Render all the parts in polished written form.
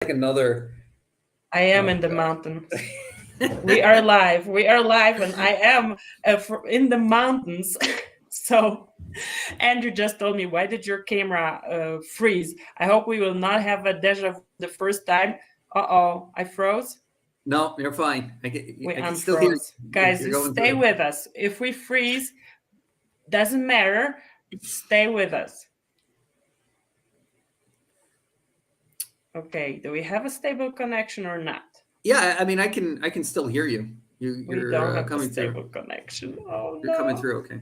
like another. I am in the mountains. We are live. We are live, and I am in the mountains. So, Andrew just told me, why did your camera freeze? I hope we will not have a deja vu the first time. Uh-oh, I froze. No, you're fine. I can still hear Unfroze. you. Guys, You're you going stay through. with us. If we freeze, doesn't matter. Stay with us. Okay, do we have a stable connection or not? Yeah, I mean, I can still hear you. We don't You're have the coming through. stable connection. Oh You're coming no. through. Okay.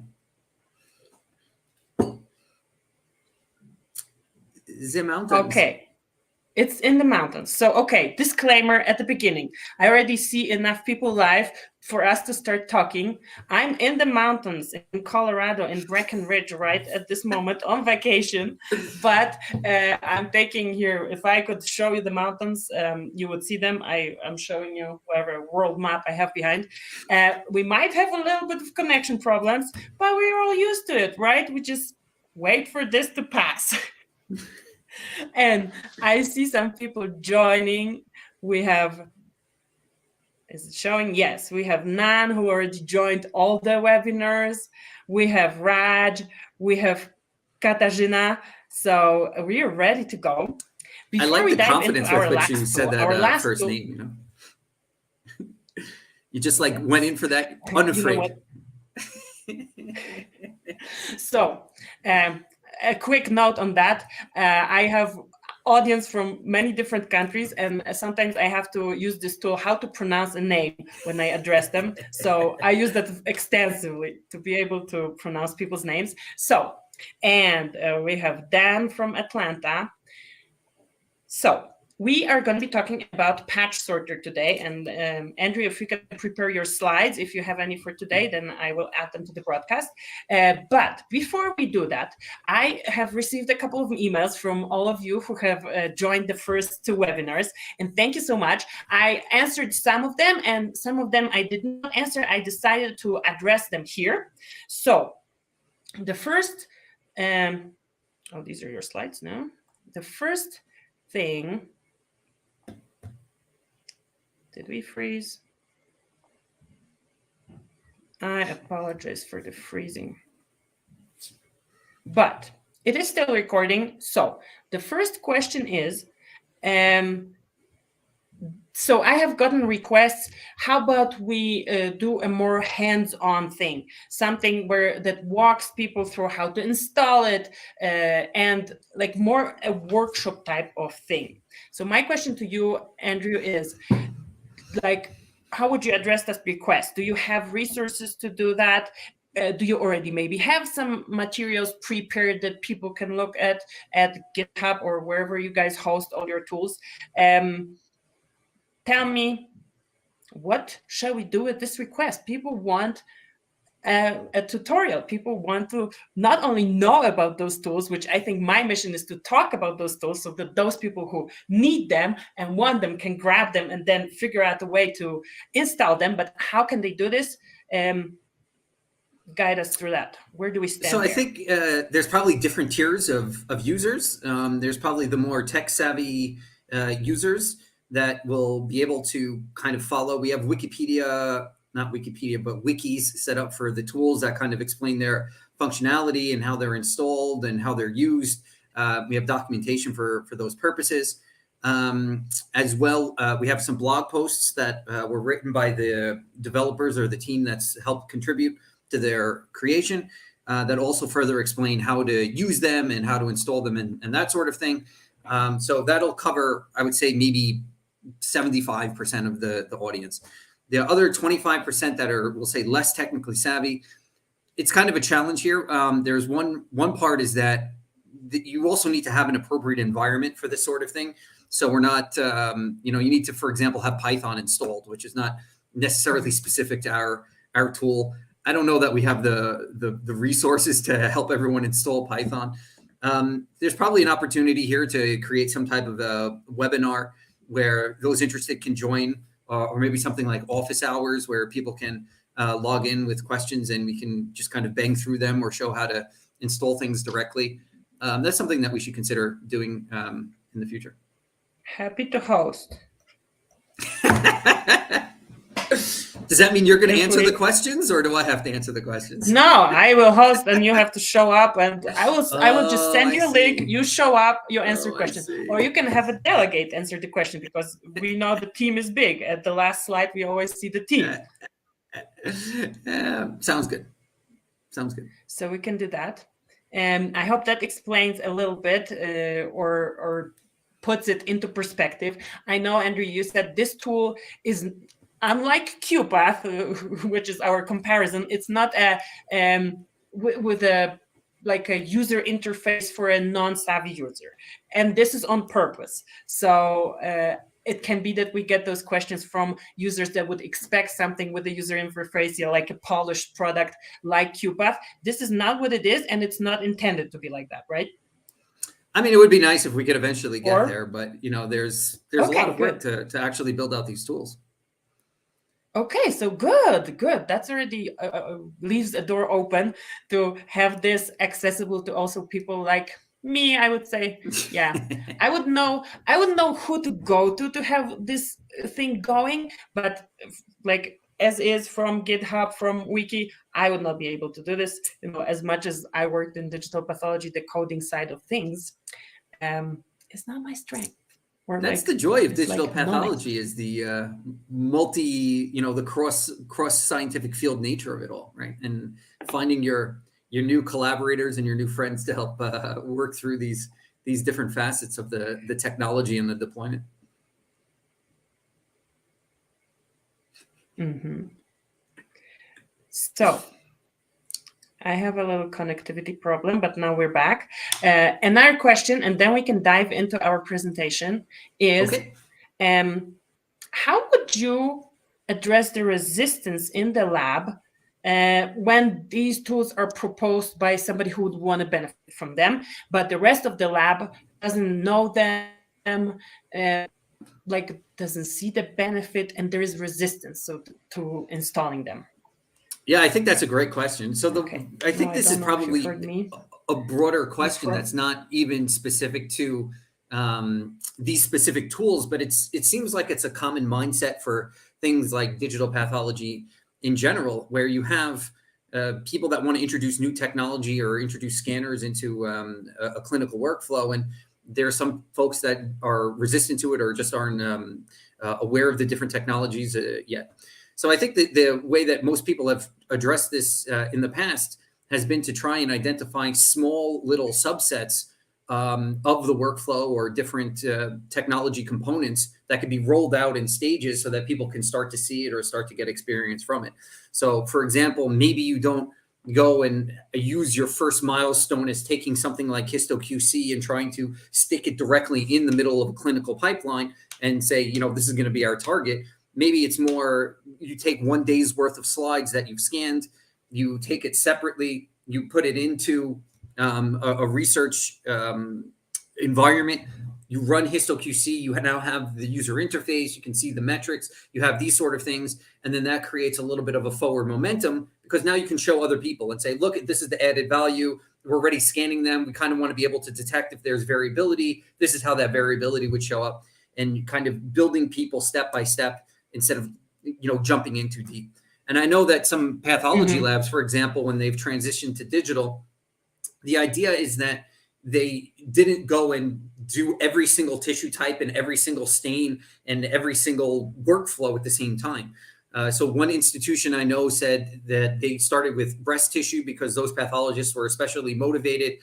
The mountains. Okay. It's in the mountains. So, okay, disclaimer at the beginning. I already see enough people live for us to start talking. I'm in the mountains in Colorado, in Breckenridge, right at this moment on vacation. But I'm taking here, if I could show you the mountains, you would see them. I'm showing you whatever world map I have behind. We might have a little bit of connection problems, but we're all used to it, right? We just wait for this to pass. And I see some people joining. We have, is it showing? Yes, we have Nan who already joined all the webinars. We have Raj, we have Katarzyna. So we are ready to go. I like the confidence with which you said that first name. You know, you just like went in for that unafraid. So, a quick note on that. I have audience from many different countries, and sometimes I have to use this tool, how to pronounce a name when I address them. So I use that extensively to be able to pronounce people's names. So, and we have Dan from Atlanta. So we are going to be talking about patch sorter today. And Andrew, if you can prepare your slides, if you have any for today, then I will add them to the broadcast. But before we do that, I have received a couple of emails from all of you who have joined the first two webinars. And thank you so much. I answered some of them, and some of them I did not answer. I decided to address them here. So the first, oh, these are your slides now. The first thing, did we freeze? I apologize for the freezing. But it is still recording. So the first question is, so I have gotten requests, how about we do a more hands-on thing, something where that walks people through how to install it, and like more a workshop type of thing. So my question to you, Andrew, is like, how would you address that request? Do you have resources to do that? Do you already maybe have some materials prepared that people can look at GitHub or wherever you guys host all your tools? Tell me, what shall we do with this request? People want a tutorial. People want to not only know about those tools, which I think my mission is to talk about those tools so that those people who need them and want them can grab them and then figure out a way to install them. But how can they do this? Guide us through that. Where do we stand? So I think there's probably different tiers of users. There's probably the more tech savvy users that will be able to kind of follow. We have Wikipedia, not Wikipedia, but wikis set up for the tools that kind of explain their functionality and how they're installed and how they're used. We have documentation for those purposes. As well, we have some blog posts that were written by the developers or the team that's helped contribute to their creation that also further explain how to use them and how to install them and that sort of thing. So that'll cover, I would say, maybe 75% of the audience. The other 25% that are, we'll say, less technically savvy, it's kind of a challenge here. There's one part is that you also need to have an appropriate environment for this sort of thing. So we're not, you need to, for example, have Python installed, which is not necessarily specific to our tool. I don't know that we have the resources to help everyone install Python. There's probably an opportunity here to create some type of a webinar where those interested can join, or maybe something like office hours where people can log in with questions and we can just kind of bang through them or show how to install things directly. That's something that we should consider doing in the future. Happy to host. Does that mean you're going to If answer we- the questions, or do I have to answer the questions? No, I will host, and you have to show up, and I will just send you a link. see. You show up, you answer Oh, I questions, see. or you can have a delegate answer the question, because we know the team is big. At the last slide, we always see the team. Sounds good. Sounds good. So we can do that. And I hope that explains a little bit, or puts it into perspective. I know, Andrew, you said this tool is unlike QPath, which is our comparison. It's not a with a like a user interface for a non-savvy user, and this is on purpose. So it can be that we get those questions from users that would expect something with the user interface, like a polished product like QPath. This is not what it is, and it's not intended to be like that, right? I mean, it would be nice if we could eventually get there, but there's a lot of work to actually build out these tools. Okay, so good. That's already leaves a door open to have this accessible to also people like me. I would say, yeah, I would know who to go to have this thing going, but like as is from GitHub, from Wiki, I would not be able to do this. As much as I worked in digital pathology, the coding side of things is not my strength. That's the joy of digital pathology, is the the cross scientific field nature of it all, right? And finding your new collaborators and your new friends to help work through these different facets of the technology and the deployment. Mm-hmm. So I have a little connectivity problem, but now we're back. Another question, and then we can dive into our presentation, is how would you address the resistance in the lab when these tools are proposed by somebody who would want to benefit from them, but the rest of the lab doesn't know them, doesn't see the benefit, and there is resistance to installing them? Yeah, I think that's a great question. So I think this is probably a broader question that's not even specific to these specific tools, but it seems like it's a common mindset for things like digital pathology in general, where you have people that want to introduce new technology or introduce scanners into a clinical workflow, and there are some folks that are resistant to it or just aren't aware of the different technologies yet. So I think that the way that most people have addressed this in the past has been to try and identify small little subsets of the workflow or different technology components that could be rolled out in stages so that people can start to see it or start to get experience from it. So for example, maybe you don't go and use your first milestone as taking something like HistoQC and trying to stick it directly in the middle of a clinical pipeline and say, this is going to be our target. Maybe it's more, you take 1 day's worth of slides that you've scanned, you take it separately, you put it into a research environment, you run HistoQC, you now have the user interface, you can see the metrics, you have these sort of things, and then that creates a little bit of a forward momentum, because now you can show other people and say, look, this is the added value, we're already scanning them, we kind of want to be able to detect if there's variability, this is how that variability would show up, and kind of building people step by step instead of jumping in too deep. And I know that some pathology labs, for example, when they've transitioned to digital, the idea is that they didn't go and do every single tissue type and every single stain and every single workflow at the same time. So one institution I know said that they started with breast tissue because those pathologists were especially motivated.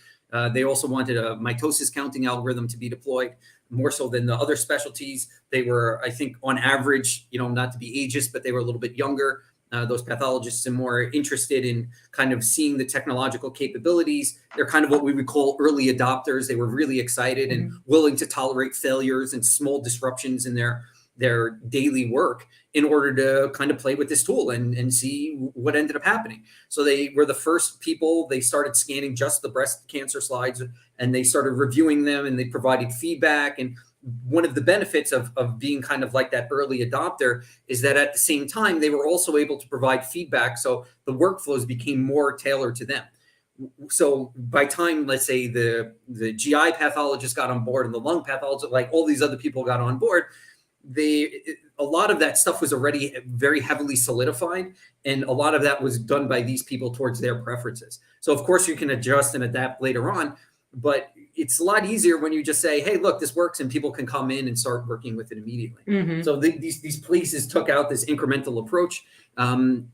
They also wanted a mitosis counting algorithm to be deployed more so than the other specialties. They were, I think, on average, not to be ageist, but they were a little bit younger. Those pathologists are more interested in kind of seeing the technological capabilities. They're kind of what we would call early adopters. They were really excited and willing to tolerate failures and small disruptions in their daily work in order to kind of play with this tool and see what ended up happening. So they were the first people. They started scanning just the breast cancer slides and they started reviewing them and they provided feedback. And one of the benefits of being kind of like that early adopter is that at the same time, they were also able to provide feedback. So the workflows became more tailored to them. So by time, let's say the GI pathologist got on board and the lung pathologist, like all these other people got on board, a lot of that stuff was already very heavily solidified, and a lot of that was done by these people towards their preferences. So of course you can adjust and adapt later on, but it's a lot easier when you just say, hey, look, this works, and people can come in and start working with it immediately. Mm-hmm. So these places took out this incremental approach, and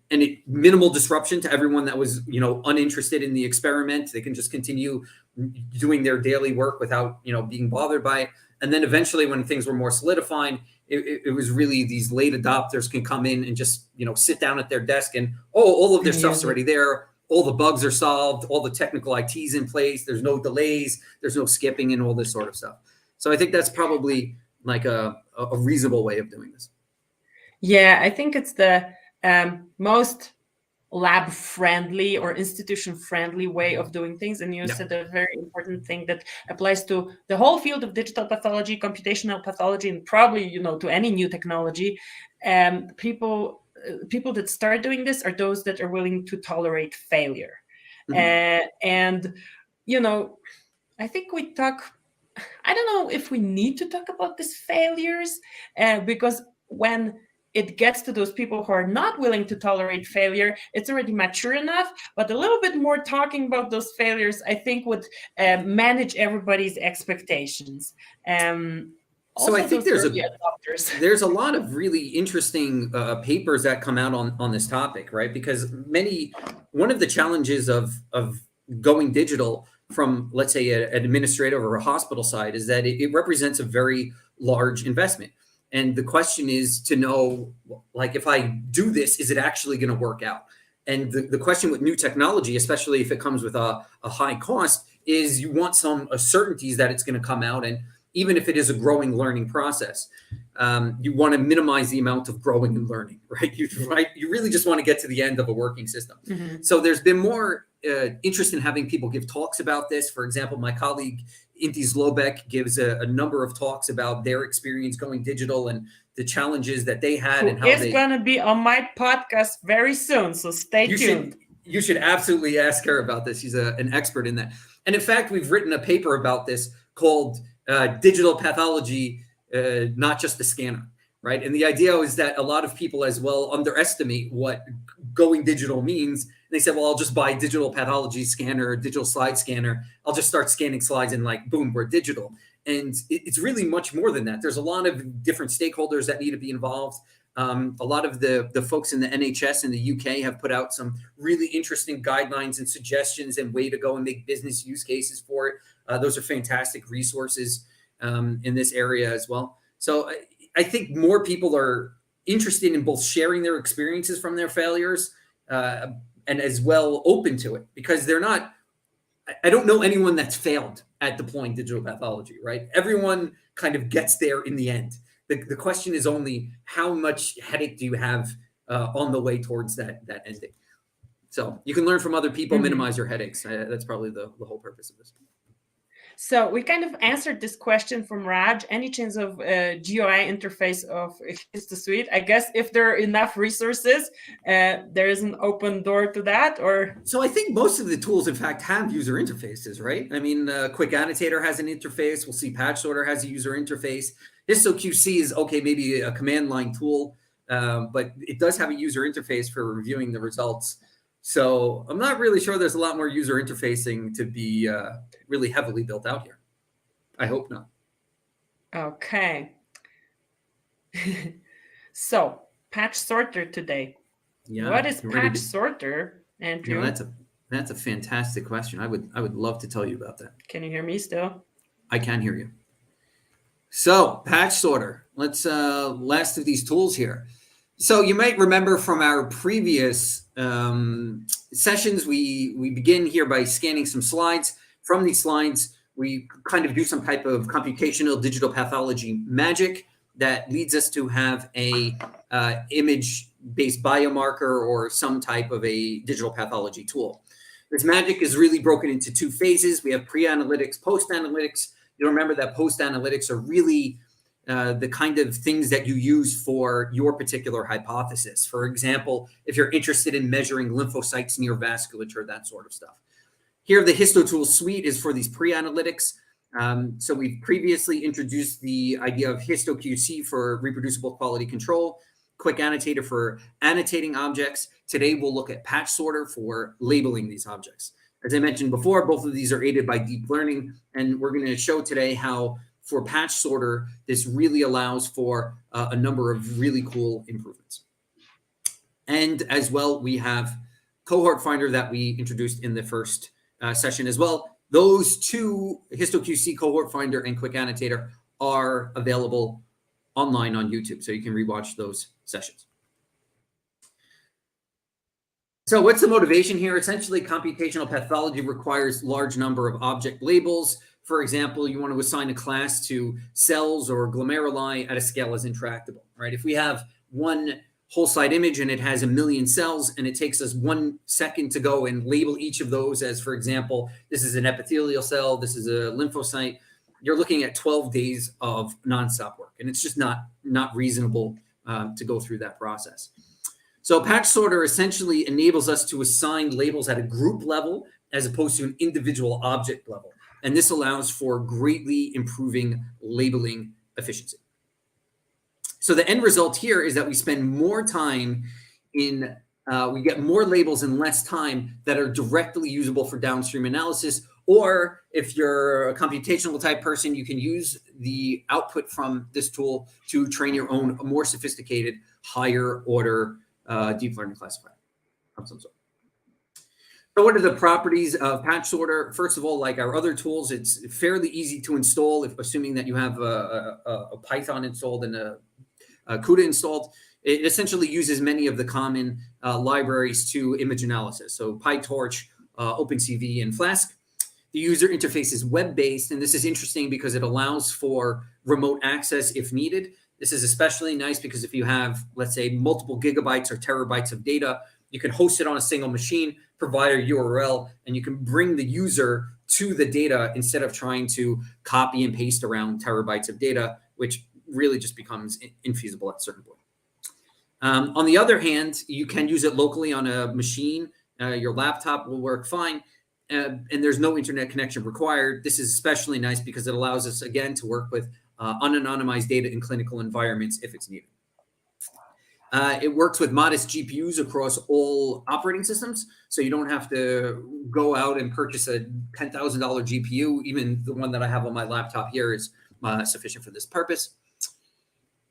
minimal disruption to everyone that was, uninterested in the experiment. They can just continue doing their daily work without, being bothered by it. And then eventually, when things were more solidified, it was really these late adopters can come in and just, sit down at their desk and, all of their stuff's already there. All the bugs are solved. All the technical IT's in place. There's no delays. There's no skipping and all this sort of stuff. So I think that's probably like a reasonable way of doing this. Yeah, I think it's the most lab-friendly or institution-friendly way of doing things. And you said a very important thing that applies to the whole field of digital pathology, computational pathology, and probably, to any new technology. People that start doing this are those that are willing to tolerate failure. Mm-hmm. And I think I don't know if we need to talk about these failures, because when it gets to those people who are not willing to tolerate failure, it's already mature enough. But a little bit more talking about those failures, I think, would manage everybody's expectations. So I think there's a lot of really interesting papers that come out on this topic, right? Because one of the challenges of going digital from, let's say, an administrative or a hospital side is that it represents a very large investment. And the question is to know, like, if I do this, is it actually going to work out? And the question with new technology, especially if it comes with a high cost, is you want some certainties that it's going to come out. And even if it is a growing learning process, you want to minimize the amount of growing and learning, right? You really just want to get to the end of a working system. Mm-hmm. So there's been more interest in having people give talks about this. For example, my colleague Inti Zlobek gives a number of talks about their experience going digital and the challenges that they had. And how it's going to be on my podcast very soon, so stay tuned. You should absolutely ask her about this. She's an expert in that. And in fact, we've written a paper about this called Digital Pathology, Not Just a Scanner, right? And the idea is that a lot of people as well underestimate what going digital means. And they said, well, I'll just buy digital pathology scanner, digital slide scanner. I'll just start scanning slides and boom, we're digital. And it's really much more than that. There's a lot of different stakeholders that need to be involved. A lot of the folks in the NHS in the UK have put out some really interesting guidelines and suggestions and way to go and make business use cases for it. Those are fantastic resources in this area as well. So I think more people are interested in both sharing their experiences from their failures and as well open to it, because I don't know anyone that's failed at deploying digital pathology, right? Everyone kind of gets there in the end. The question is only how much headache do you have on the way towards that ending. So you can learn from other people, minimize your headaches. That's probably the whole purpose of this. So we kind of answered this question from Raj. Any chance of GUI interface of HISTOSUITE? I guess if there are enough resources, there is an open door to that, or? So I think most of the tools, in fact, have user interfaces, right? I mean, Quick Annotator has an interface. We'll see Patch Sorter has a user interface. HistoQC is, okay, maybe a command line tool, but it does have a user interface for reviewing the results. So I'm not really sure there's a lot more user interfacing to be really heavily built out here. I hope not. Okay. So Patch Sorter today. Yeah. What is Patch Sorter, Andrew? That's a fantastic question. I would love to tell you about that. Can you hear me still? I can hear you. So Patch Sorter. Let's last of these tools here. So you might remember from our previous sessions, we begin here by scanning some slides. From these slides, we kind of do some type of computational digital pathology magic that leads us to have a image-based biomarker or some type of a digital pathology tool. This magic is really broken into two phases. We have pre-analytics, post-analytics. You'll remember that post-analytics are really the kind of things that you use for your particular hypothesis. For example, if you're interested in measuring lymphocytes near vasculature, that sort of stuff. Here, the HistoTools suite is for these pre-analytics. So we've previously introduced the idea of HistoQC for reproducible quality control, Quick Annotator for annotating objects. Today, we'll look at Patch Sorter for labeling these objects. As I mentioned before, both of these are aided by deep learning, and we're going to show today how for Patch Sorter, this really allows for a number of really cool improvements. And as well, we have Cohort Finder that we introduced in the first session as well. Those two, HistoQC, Cohort Finder, and Quick Annotator, are available online on YouTube, so you can rewatch those sessions. So what's the motivation here? Essentially, computational pathology requires large number of object labels. For example, you want to assign a class to cells or glomeruli at a scale as intractable, right? If we have one whole slide image and it has 1 million cells and it takes us 1 second to go and label each of those as, for example, this is an epithelial cell, this is a lymphocyte, you're looking at 12 days of nonstop work. And it's just not reasonable to go through that process. So Patch Sorter essentially enables us to assign labels at a group level as opposed to an individual object level. And this allows for greatly improving labeling efficiency. So the end result here is that we spend more time in, we get more labels in less time that are directly usable for downstream analysis. Or if you're a computational type person, you can use the output from this tool to train your own more sophisticated, higher order deep learning classifier of some sort. So what are the properties of Patch Sorter? First of all, like our other tools, it's fairly easy to install, assuming that you have a Python installed and a CUDA installed. It essentially uses many of the common libraries to image analysis. So PyTorch, OpenCV, and Flask. The user interface is web-based, and this is interesting because it allows for remote access if needed. This is especially nice because if you have, let's say, multiple gigabytes or terabytes of data, you can host it on a single machine, provide a URL, and you can bring the user to the data instead of trying to copy and paste around terabytes of data, which really just becomes infeasible at a certain point. On the other hand, you can use it locally on a machine. Your laptop will work fine, and there's no internet connection required. This is especially nice because it allows us, again, to work with unanonymized data in clinical environments if it's needed. It works with modest GPUs across all operating systems, so you don't have to go out and purchase a $10,000 GPU. Even the one that I have on my laptop here is sufficient for this purpose.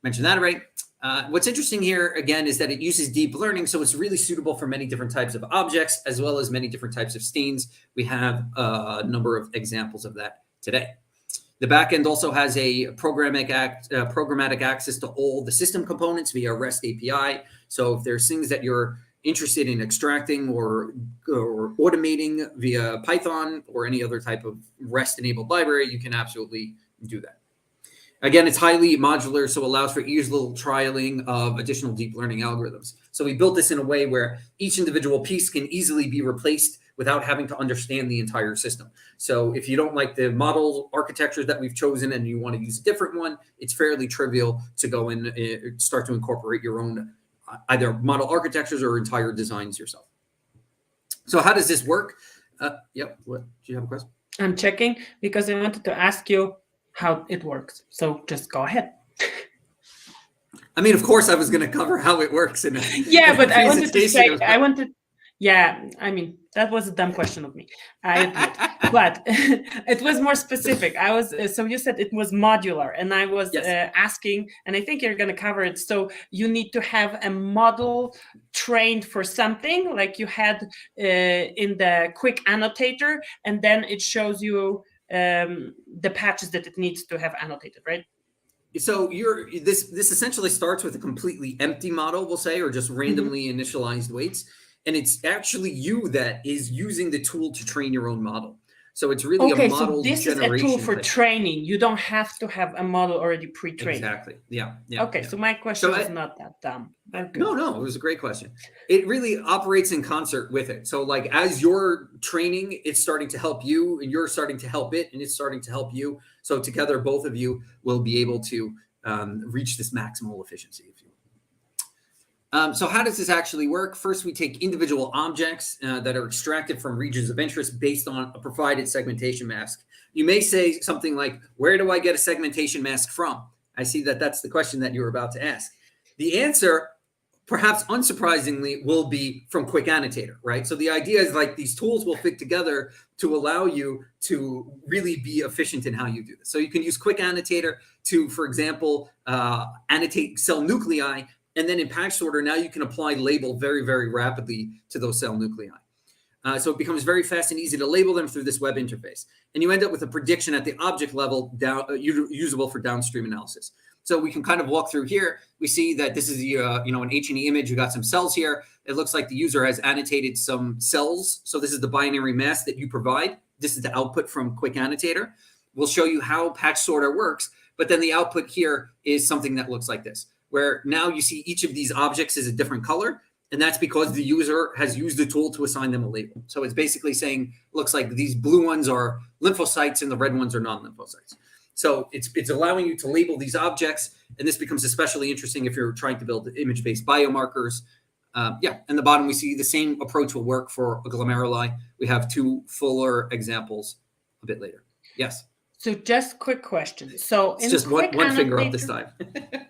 Mentioned that already. What's interesting here, again, is that it uses deep learning, so it's really suitable for many different types of objects, as well as many different types of stains. We have a number of examples of that today. The backend also has a programmatic access to all the system components via REST API. So if there's things that you're interested in extracting or automating via Python or any other type of REST-enabled library, you can absolutely do that. Again, it's highly modular, so allows for easy little trialing of additional deep learning algorithms. So we built this in a way where each individual piece can easily be replaced without having to understand the entire system. So if you don't like the model architectures that we've chosen and you want to use a different one, it's fairly trivial to go in and start to incorporate your own either model architectures or entire designs yourself. So how does this work? Yep. What? Do you have a question? I'm checking because I wanted to ask you how it works. So just go ahead. I mean, of course, I was going to cover how it works in a but I wanted to say, I mean, that was a dumb question of me, I admit, but it was more specific. So you said it was modular, and I was asking, and I think you're going to cover it. So you need to have a model trained for something like you had in the Quick Annotator, and then it shows you the patches that it needs to have annotated, right? So this essentially starts with a completely empty model, we'll say, or just randomly initialized weights. And it's actually you that is using the tool to train your own model. So it's really a model generation. So this is a tool for training. You don't have to have a model already pre-trained. Exactly. Yeah. Okay. So my question is not that dumb. No, it was a great question. It really operates in concert with it. So like as you're training, it's starting to help you, and you're starting to help it, and it's starting to help you. So together, both of you will be able to reach this maximal efficiency, if you will. So how does this actually work? First, we take individual objects that are extracted from regions of interest based on a provided segmentation mask. You may say something like, where do I get a segmentation mask from? I see that that's the question that you were about to ask. The answer, perhaps unsurprisingly, will be from Quick Annotator, right? So the idea is like these tools will fit together to allow you to really be efficient in how you do this. So you can use Quick Annotator to, for example, annotate cell nuclei. And then in patch sorter, now you can apply label very, very rapidly to those cell nuclei. So it becomes very fast and easy to label them through this web interface. And you end up with a prediction at the object level usable for downstream analysis. So we can kind of walk through here. We see that this is the, an H&E image. You got some cells here. It looks like the user has annotated some cells. So this is the binary mask that you provide. This is the output from Quick Annotator. We'll show you how patch sorter works. But then the output here is something that looks like this, where now you see each of these objects is a different color. And that's because the user has used the tool to assign them a label. So it's basically saying, looks like these blue ones are lymphocytes and the red ones are non-lymphocytes. So it's allowing you to label these objects. And this becomes especially interesting if you're trying to build image-based biomarkers. And the bottom, we see the same approach will work for a glomeruli. We have two fuller examples a bit later. Yes. So just quick question. So it's just one finger up this time.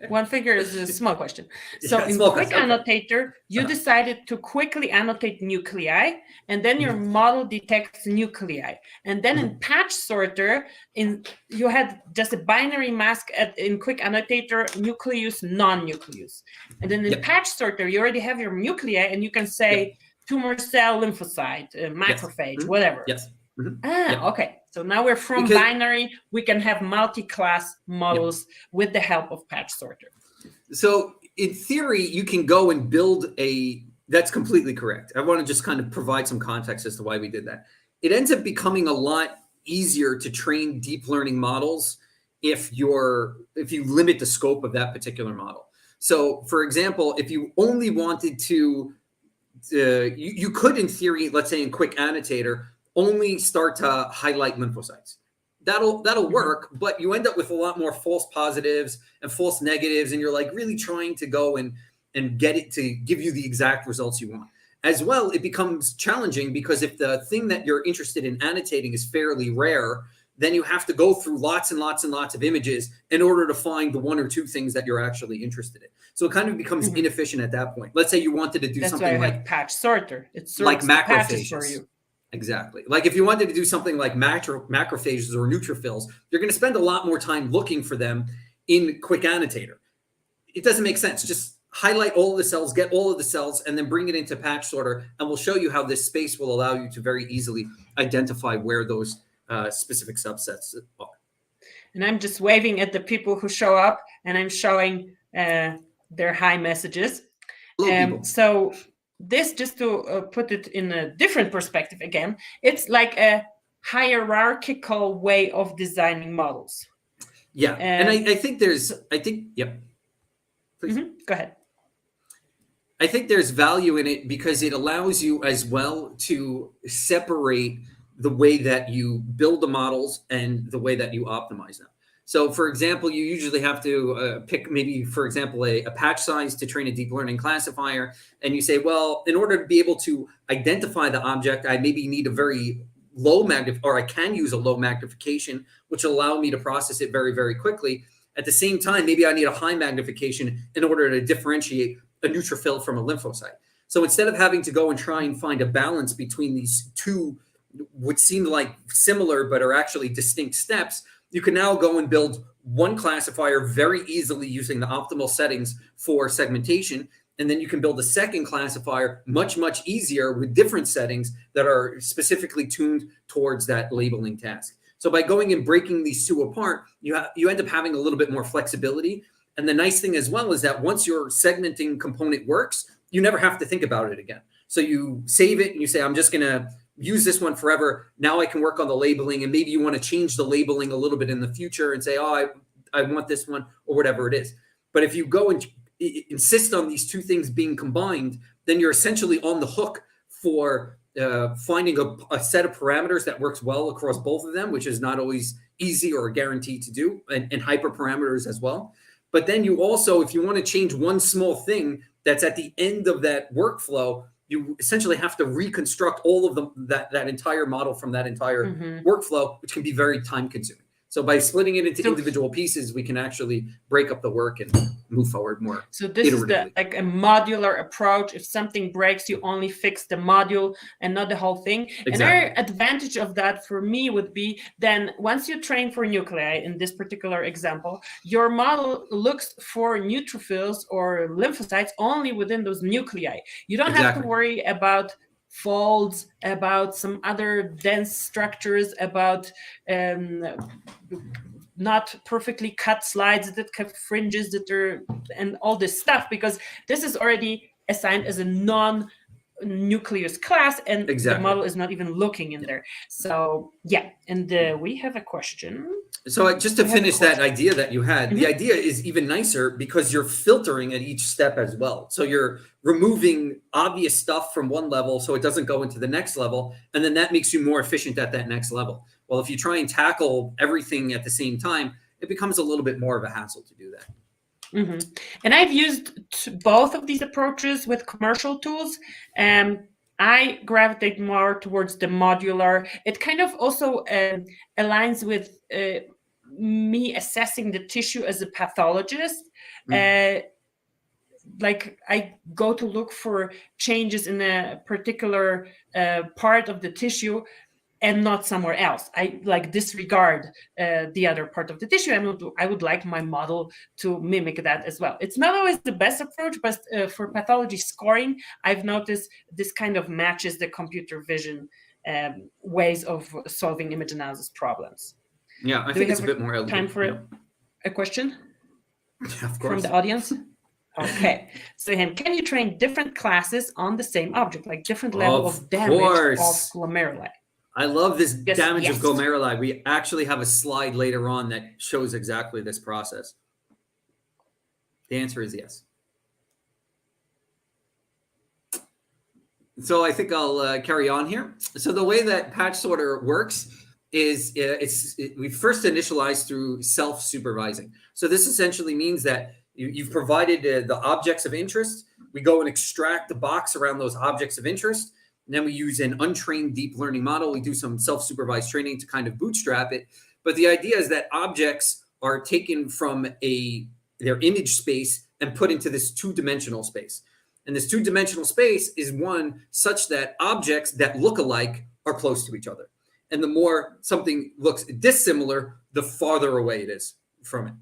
One finger is a small question. So in Quick Annotator, you decided to quickly annotate nuclei, and then your model detects nuclei. And then in patch sorter, you had just a binary mask in Quick Annotator, nucleus, non-nucleus. And then in patch sorter, you already have your nuclei, and you can say tumor cell, lymphocyte, macrophage, whatever. Yes. Okay. So now we're from binary, we can have multi-class models with the help of patch sorter. So in theory, you can go and build that's completely correct. I want to just kind of provide some context as to why we did that. It ends up becoming a lot easier to train deep learning models if you limit the scope of that particular model. So for example, if you only wanted to, you could in theory, let's say in Quick Annotator, only start to highlight lymphocytes. That'll work, but you end up with a lot more false positives and false negatives, and you're like really trying to go and get it to give you the exact results you want. As well, it becomes challenging because if the thing that you're interested in annotating is fairly rare, then you have to go through lots and lots and lots of images in order to find the one or two things that you're actually interested in. So it kind of becomes inefficient at that point. Let's say you wanted to do something like patch sorter. It's like macrophages for you. Exactly. Like if you wanted to do something like macrophages or neutrophils, you're going to spend a lot more time looking for them in Quick Annotator. It doesn't make sense. Just highlight all of the cells, get all of the cells, and then bring it into patch sorter. And we'll show you how this space will allow you to very easily identify where those specific subsets are. And I'm just waving at the people who show up, and I'm showing their hi messages. So this, just to put it in a different perspective again, it's like a hierarchical way of designing models. Yeah, and I think yep. Please. Go ahead. I think there's value in it because it allows you as well to separate the way that you build the models and the way that you optimize them. So for example, you usually have to pick maybe, for example, a patch size to train a deep learning classifier. And you say, well, in order to be able to identify the object, I maybe need a very low or I can use a low magnification, which will allow me to process it very, very quickly. At the same time, maybe I need a high magnification in order to differentiate a neutrophil from a lymphocyte. So instead of having to go and try and find a balance between these two, would seem like similar, but are actually distinct steps, you can now go and build one classifier very easily using the optimal settings for segmentation. And then you can build a second classifier much, much easier with different settings that are specifically tuned towards that labeling task. So by going and breaking these two apart, you end up having a little bit more flexibility. And the nice thing as well is that once your segmenting component works, you never have to think about it again. So you save it and you say, I'm just going to use this one forever. Now I can work on the labeling, and maybe you want to change the labeling a little bit in the future and say, oh, I want this one or whatever it is. But if you go and insist on these two things being combined, then you're essentially on the hook for finding a set of parameters that works well across both of them, which is not always easy or a guarantee to do, and hyperparameters as well. But then you also, if you want to change one small thing that's at the end of that workflow, you essentially have to reconstruct all of that entire model from that entire workflow, which can be very time consuming. So by splitting it into individual pieces, we can actually break up the work and move forward more. So this is like a modular approach. If something breaks, you only fix the module and not the whole thing. Exactly. Another advantage of that for me would be then once you train for nuclei, in this particular example, your model looks for neutrophils or lymphocytes only within those nuclei. You don't have to worry about folds, about some other dense structures, about not perfectly cut slides that have fringes that are, and all this stuff, because this is already assigned as a non-nucleus class, and the model is not even looking in there. So yeah, and we have a question. So just to finish that idea that you had, the idea is even nicer because you're filtering at each step as well. So you're removing obvious stuff from one level so it doesn't go into the next level, and then that makes you more efficient at that next level. Well, if you try and tackle everything at the same time, it becomes a little bit more of a hassle to do that. And I've used both of these approaches with commercial tools. I gravitate more towards the modular. It kind of also aligns with me assessing the tissue as a pathologist. Like I go to look for changes in a particular part of the tissue and not somewhere else. I like disregard the other part of the tissue. I would like my model to mimic that as well. It's not always the best approach, but for pathology scoring, I've noticed this kind of matches the computer vision ways of solving image analysis problems. Yeah, I think it's a bit more elegant. Time for a question? Yeah, of course. From the audience? Okay. So can you train different classes on the same object, like different level of damage of glomeruli? I love this damage of glomeruli. We actually have a slide later on that shows exactly this process. The answer is yes. So I think I'll carry on here. So the way that patch sorter works is we first initialize through self-supervising. So this essentially means that you've provided the objects of interest. We go and extract the box around those objects of interest. And then we use an untrained deep learning model. We do some self-supervised training to kind of bootstrap it. But the idea is that objects are taken from their image space and put into this two-dimensional space. And this two-dimensional space is one such that objects that look alike are close to each other. And the more something looks dissimilar, the farther away it is from it.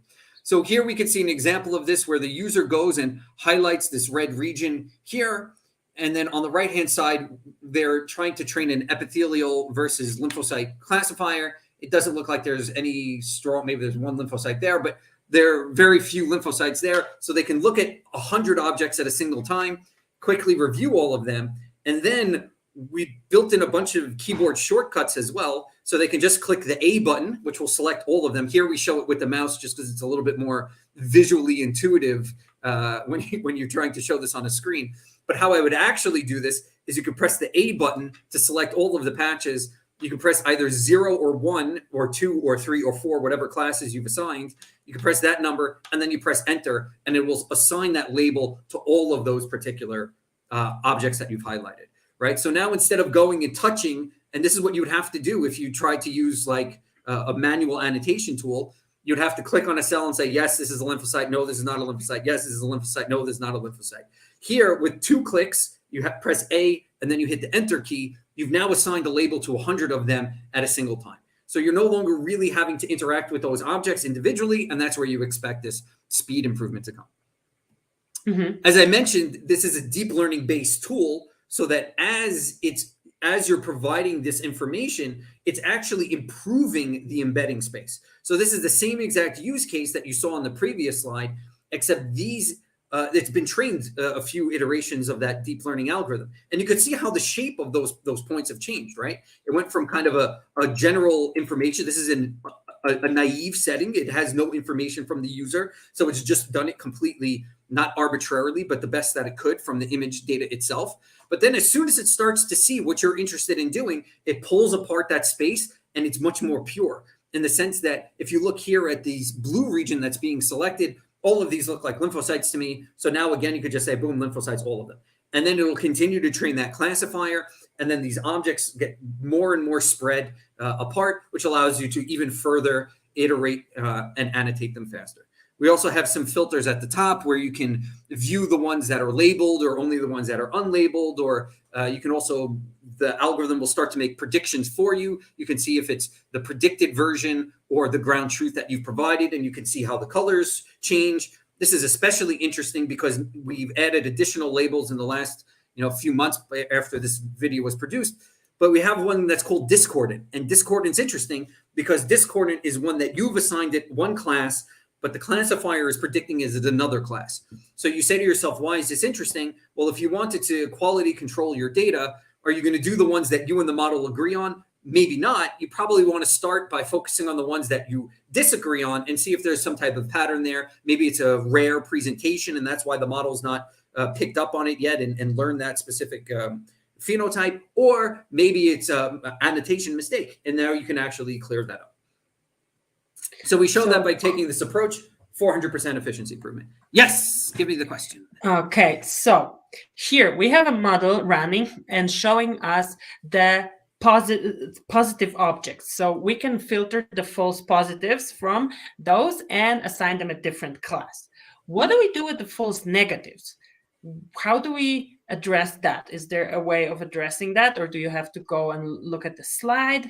So here we can see an example of this where the user goes and highlights this red region here. And then on the right-hand side, they're trying to train an epithelial versus lymphocyte classifier. It doesn't look like there's any strong, maybe there's one lymphocyte there, but there are very few lymphocytes there. So they can look at 100 objects at a single time, quickly review all of them. And then we built in a bunch of keyboard shortcuts as well. So they can just click the A button, which will select all of them. Here we show it with the mouse just because it's a little bit more visually intuitive when you're trying to show this on a screen. But how I would actually do this is you can press the A button to select all of the patches. You can press either 0 or 1 or 2 or 3 or 4, whatever classes you've assigned. You can press that number and then you press enter and it will assign that label to all of those particular objects that you've highlighted, right? So now instead of going and touching, and this is what you would have to do if you tried to use like a manual annotation tool, you'd have to click on a cell and say, yes, this is a lymphocyte. No, this is not a lymphocyte. Yes, this is a lymphocyte. No, this is not a lymphocyte. Here, with 2 clicks, you press A, and then you hit the Enter key. You've now assigned a label to 100 of them at a single time. So you're no longer really having to interact with those objects individually, and that's where you expect this speed improvement to come. As I mentioned, this is a deep learning-based tool, so that as you're providing this information, it's actually improving the embedding space. So this is the same exact use case that you saw on the previous slide, except it's been trained a few iterations of that deep learning algorithm. And you could see how the shape of those points have changed, right? It went from kind of a general information. This is a naive setting. It has no information from the user. So it's just done it completely, not arbitrarily, but the best that it could from the image data itself. But then as soon as it starts to see what you're interested in doing, it pulls apart that space and it's much more pure in the sense that if you look here at this blue region that's being selected, all of these look like lymphocytes to me. So now again, you could just say, boom, lymphocytes, all of them. And then it will continue to train that classifier. And then these objects get more and more spread apart, which allows you to even further iterate and annotate them faster. We also have some filters at the top where you can view the ones that are labeled or only the ones that are unlabeled, or you can also, the algorithm will start to make predictions for you. You can see if it's the predicted version or the ground truth that you've provided, and you can see how the colors change. This is especially interesting because we've added additional labels in the last few months after this video was produced. But we have one that's called discordant, and discordant's interesting because discordant is one that you've assigned it one class, but the classifier is predicting is another class. So you say to yourself, why is this interesting? Well, if you wanted to quality control your data, are you going to do the ones that you and the model agree on? Maybe not. You probably want to start by focusing on the ones that you disagree on and see if there's some type of pattern there. Maybe it's a rare presentation, and that's why the model's not picked up on it yet and learned that specific phenotype. Or maybe it's an annotation mistake, and now you can actually clear that up. So we showed that by taking this approach, 400% efficiency improvement. Yes, give me the question. Okay, so here we have a model running and showing us the positive objects. So we can filter the false positives from those and assign them a different class. What do we do with the false negatives? How do we address that? Is there a way of addressing that, or do you have to go and look at the slide?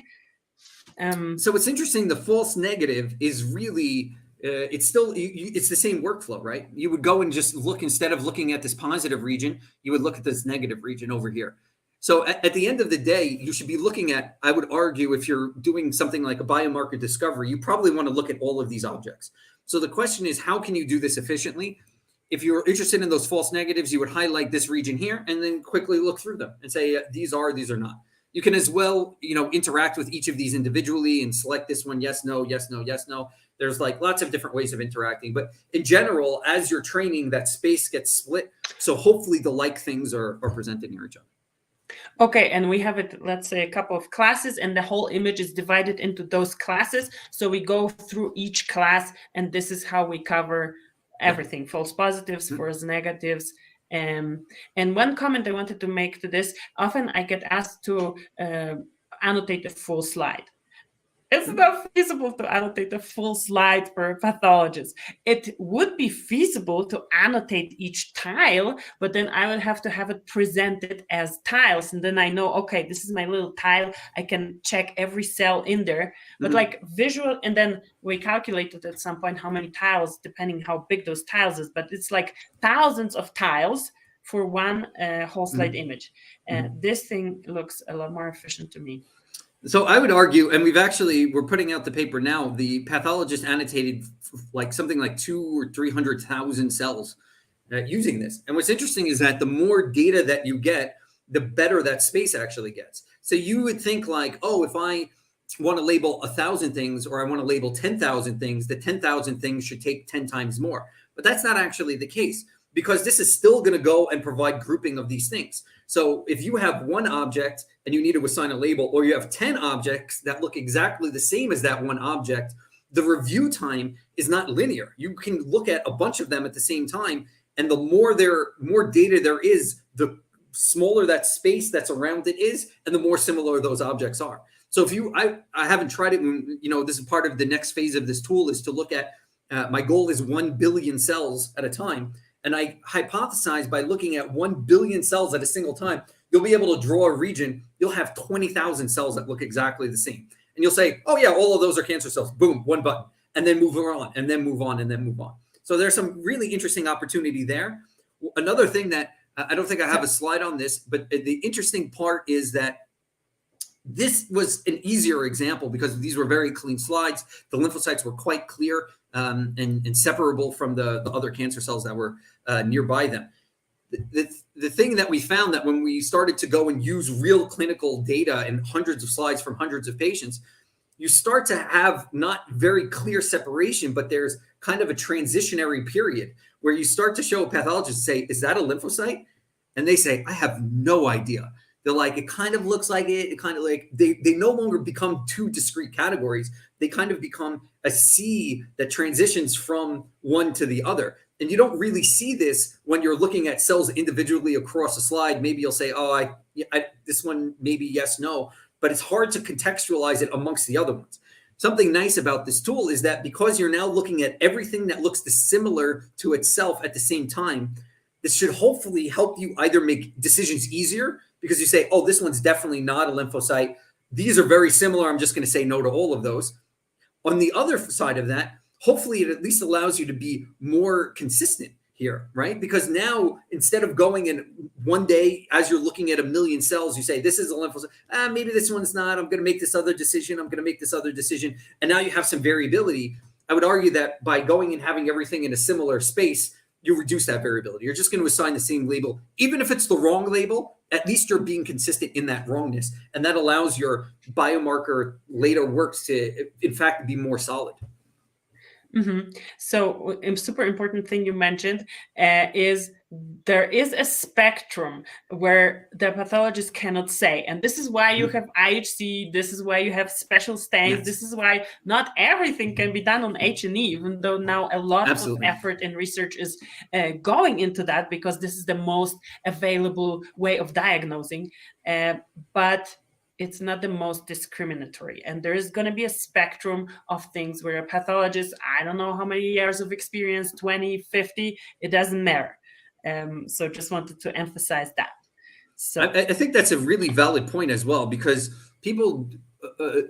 So it's interesting. The false negative is really, it's the same workflow, right? You would go and just look, instead of looking at this positive region, you would look at this negative region over here. So at the end of the day, you should be looking at, I would argue, if you're doing something like a biomarker discovery, you probably want to look at all of these objects. So the question is, how can you do this efficiently? If you're interested in those false negatives, you would highlight this region here and then quickly look through them and say, these are not. You can as well, interact with each of these individually and select this one, yes, no, yes, no, yes, no. There's like lots of different ways of interacting. But in general, as you're training, that space gets split. So hopefully the like things are presented near each other. Okay, and we have it, let's say, a couple of classes, and the whole image is divided into those classes. So we go through each class, and this is how we cover everything: false positives, false negatives. And one comment I wanted to make to this: often I get asked to annotate a full slide. It's not feasible to annotate a full slide for a pathologist. It would be feasible to annotate each tile, but then I would have to have it presented as tiles. And then I know, okay, this is my little tile. I can check every cell in there. But like visual, and then we calculated at some point how many tiles, depending how big those tiles is. But it's like thousands of tiles for one whole slide image. And this thing looks a lot more efficient to me. So I would argue, and we're putting out the paper now, the pathologist annotated like something like 200,000 or 300,000 cells using this. And what's interesting is that the more data that you get, the better that space actually gets. So you would think like, oh, if I want to label 1,000 things, or I want to label 10,000 things, the 10,000 things should take 10 times more. But that's not actually the case, because this is still going to go and provide grouping of these things. So if you have one object and you need to assign a label, or you have 10 objects that look exactly the same as that one object, the review time is not linear. You can look at a bunch of them at the same time, and the more data there is, the smaller that space that's around it is, and the more similar those objects are. So if I haven't tried it, this is part of the next phase of this tool, is to look at, my goal is 1 billion cells at a time. And I hypothesize by looking at 1 billion cells at a single time, you'll be able to draw a region. You'll have 20,000 cells that look exactly the same. And you'll say, oh yeah, all of those are cancer cells. Boom, one button. And then move on, and then move on, and then move on. So there's some really interesting opportunity there. Another thing that I don't think I have a slide on this, but the interesting part is that this was an easier example because these were very clean slides. The lymphocytes were quite clear and separable from the other cancer cells that were nearby them. The thing that we found, that when we started to go and use real clinical data and hundreds of slides from hundreds of patients, you start to have not very clear separation, but there's kind of a transitionary period where you start to show a pathologist, say, is that a lymphocyte? And they say, I have no idea. They're like, it kind of looks like it kind of like, they no longer become two discrete categories. They kind of become a sea that transitions from one to the other. And you don't really see this when you're looking at cells individually across a slide. Maybe you'll say, oh, this one, maybe yes, no, but it's hard to contextualize it amongst the other ones. Something nice about this tool is that because you're now looking at everything that looks similar to itself at the same time, this should hopefully help you either make decisions easier because you say, oh, this one's definitely not a lymphocyte. These are very similar. I'm just going to say no to all of those. On the other side of that, hopefully it at least allows you to be more consistent here, right? Because now instead of going in one day as you're looking at a million cells, you say, this is a lymphocyte. Maybe this one's not. I'm going to make this other decision. I'm going to make this other decision. And now you have some variability. I would argue that by going and having everything in a similar space, you reduce that variability. You're just going to assign the same label. Even if it's the wrong label, at least you're being consistent in that wrongness. And that allows your biomarker later works to, in fact, be more solid. Mm-hmm. So a super important thing you mentioned is there is a spectrum where the pathologist cannot say, and this is why you have IHC, this is why you have special stains, this is why not everything can be done on H&E, even though now a lot of effort and research is going into that because this is the most available way of diagnosing, but it's not the most discriminatory. And there is going to be a spectrum of things where a pathologist, I don't know how many years of experience, 20, 50, it doesn't matter. So just wanted to emphasize that. So I think that's a really valid point as well, because people,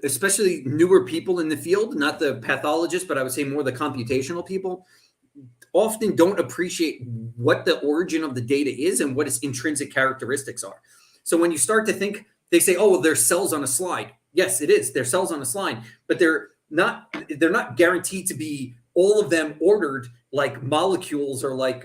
especially newer people in the field, not the pathologists, but I would say more the computational people, often don't appreciate what the origin of the data is and what its intrinsic characteristics are. So when you start to think, they say, oh, well, there's cells on a slide. Yes, it is. There's cells on a slide, but they're not guaranteed to be all of them ordered like molecules or like,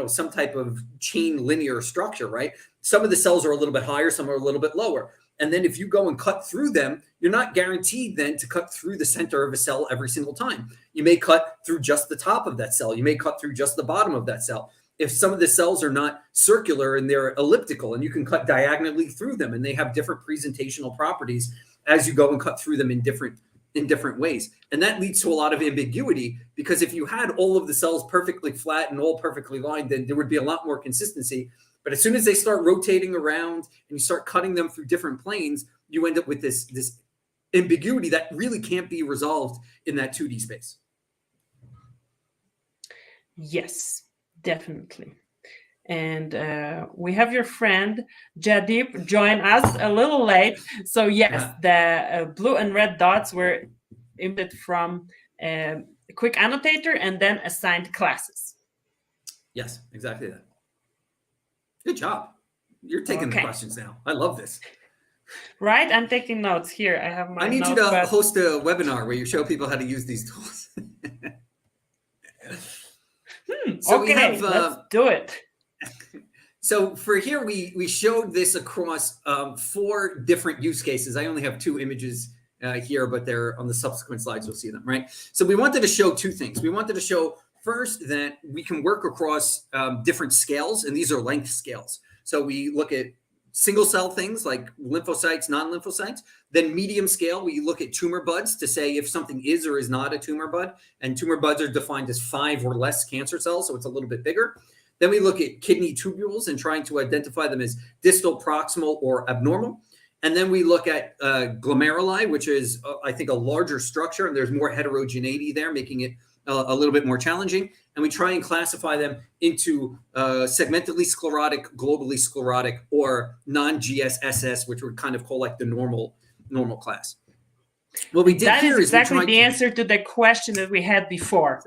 some type of chain linear structure, right? Some of the cells are a little bit higher, some are a little bit lower. And then if you go and cut through them, you're not guaranteed then to cut through the center of a cell every single time. You may cut through just the top of that cell. You may cut through just the bottom of that cell. If some of the cells are not circular and they're elliptical, and you can cut diagonally through them, and they have different presentational properties as you go and cut through them in different ways. And that leads to a lot of ambiguity, because if you had all of the cells perfectly flat and all perfectly lined, then there would be a lot more consistency. But as soon as they start rotating around and you start cutting them through different planes, you end up with this ambiguity that really can't be resolved in that 2D space. Yes. Definitely. And we have your friend Jadip join us a little late. So yes, the blue and red dots were input from a quick annotator and then assigned classes. Yes, exactly that. Good job. You're taking the questions now. I love this. Right? I'm taking notes here. I have my I need you to host a webinar where you show people how to use these tools. So okay, let's do it. So for here, we showed this across 4 different use cases. I only have 2 images here, but they're on the subsequent slides. You'll see them, right? So we wanted to show 2 things. We wanted to show first that we can work across different scales, and these are length scales. So we look at single cell things like lymphocytes, non-lymphocytes. Then medium scale, we look at tumor buds to say if something is or is not a tumor bud. And tumor buds are defined as 5 or less cancer cells, so it's a little bit bigger. Then we look at kidney tubules and trying to identify them as distal, proximal, or abnormal. And then we look at glomeruli, which is, I think, a larger structure, and there's more heterogeneity there, making it a little bit more challenging. And we try and classify them into segmentally sclerotic, globally sclerotic, or non-GSSS, which would kind of call like the normal class. What we did here is exactly the answer to the question that we had before.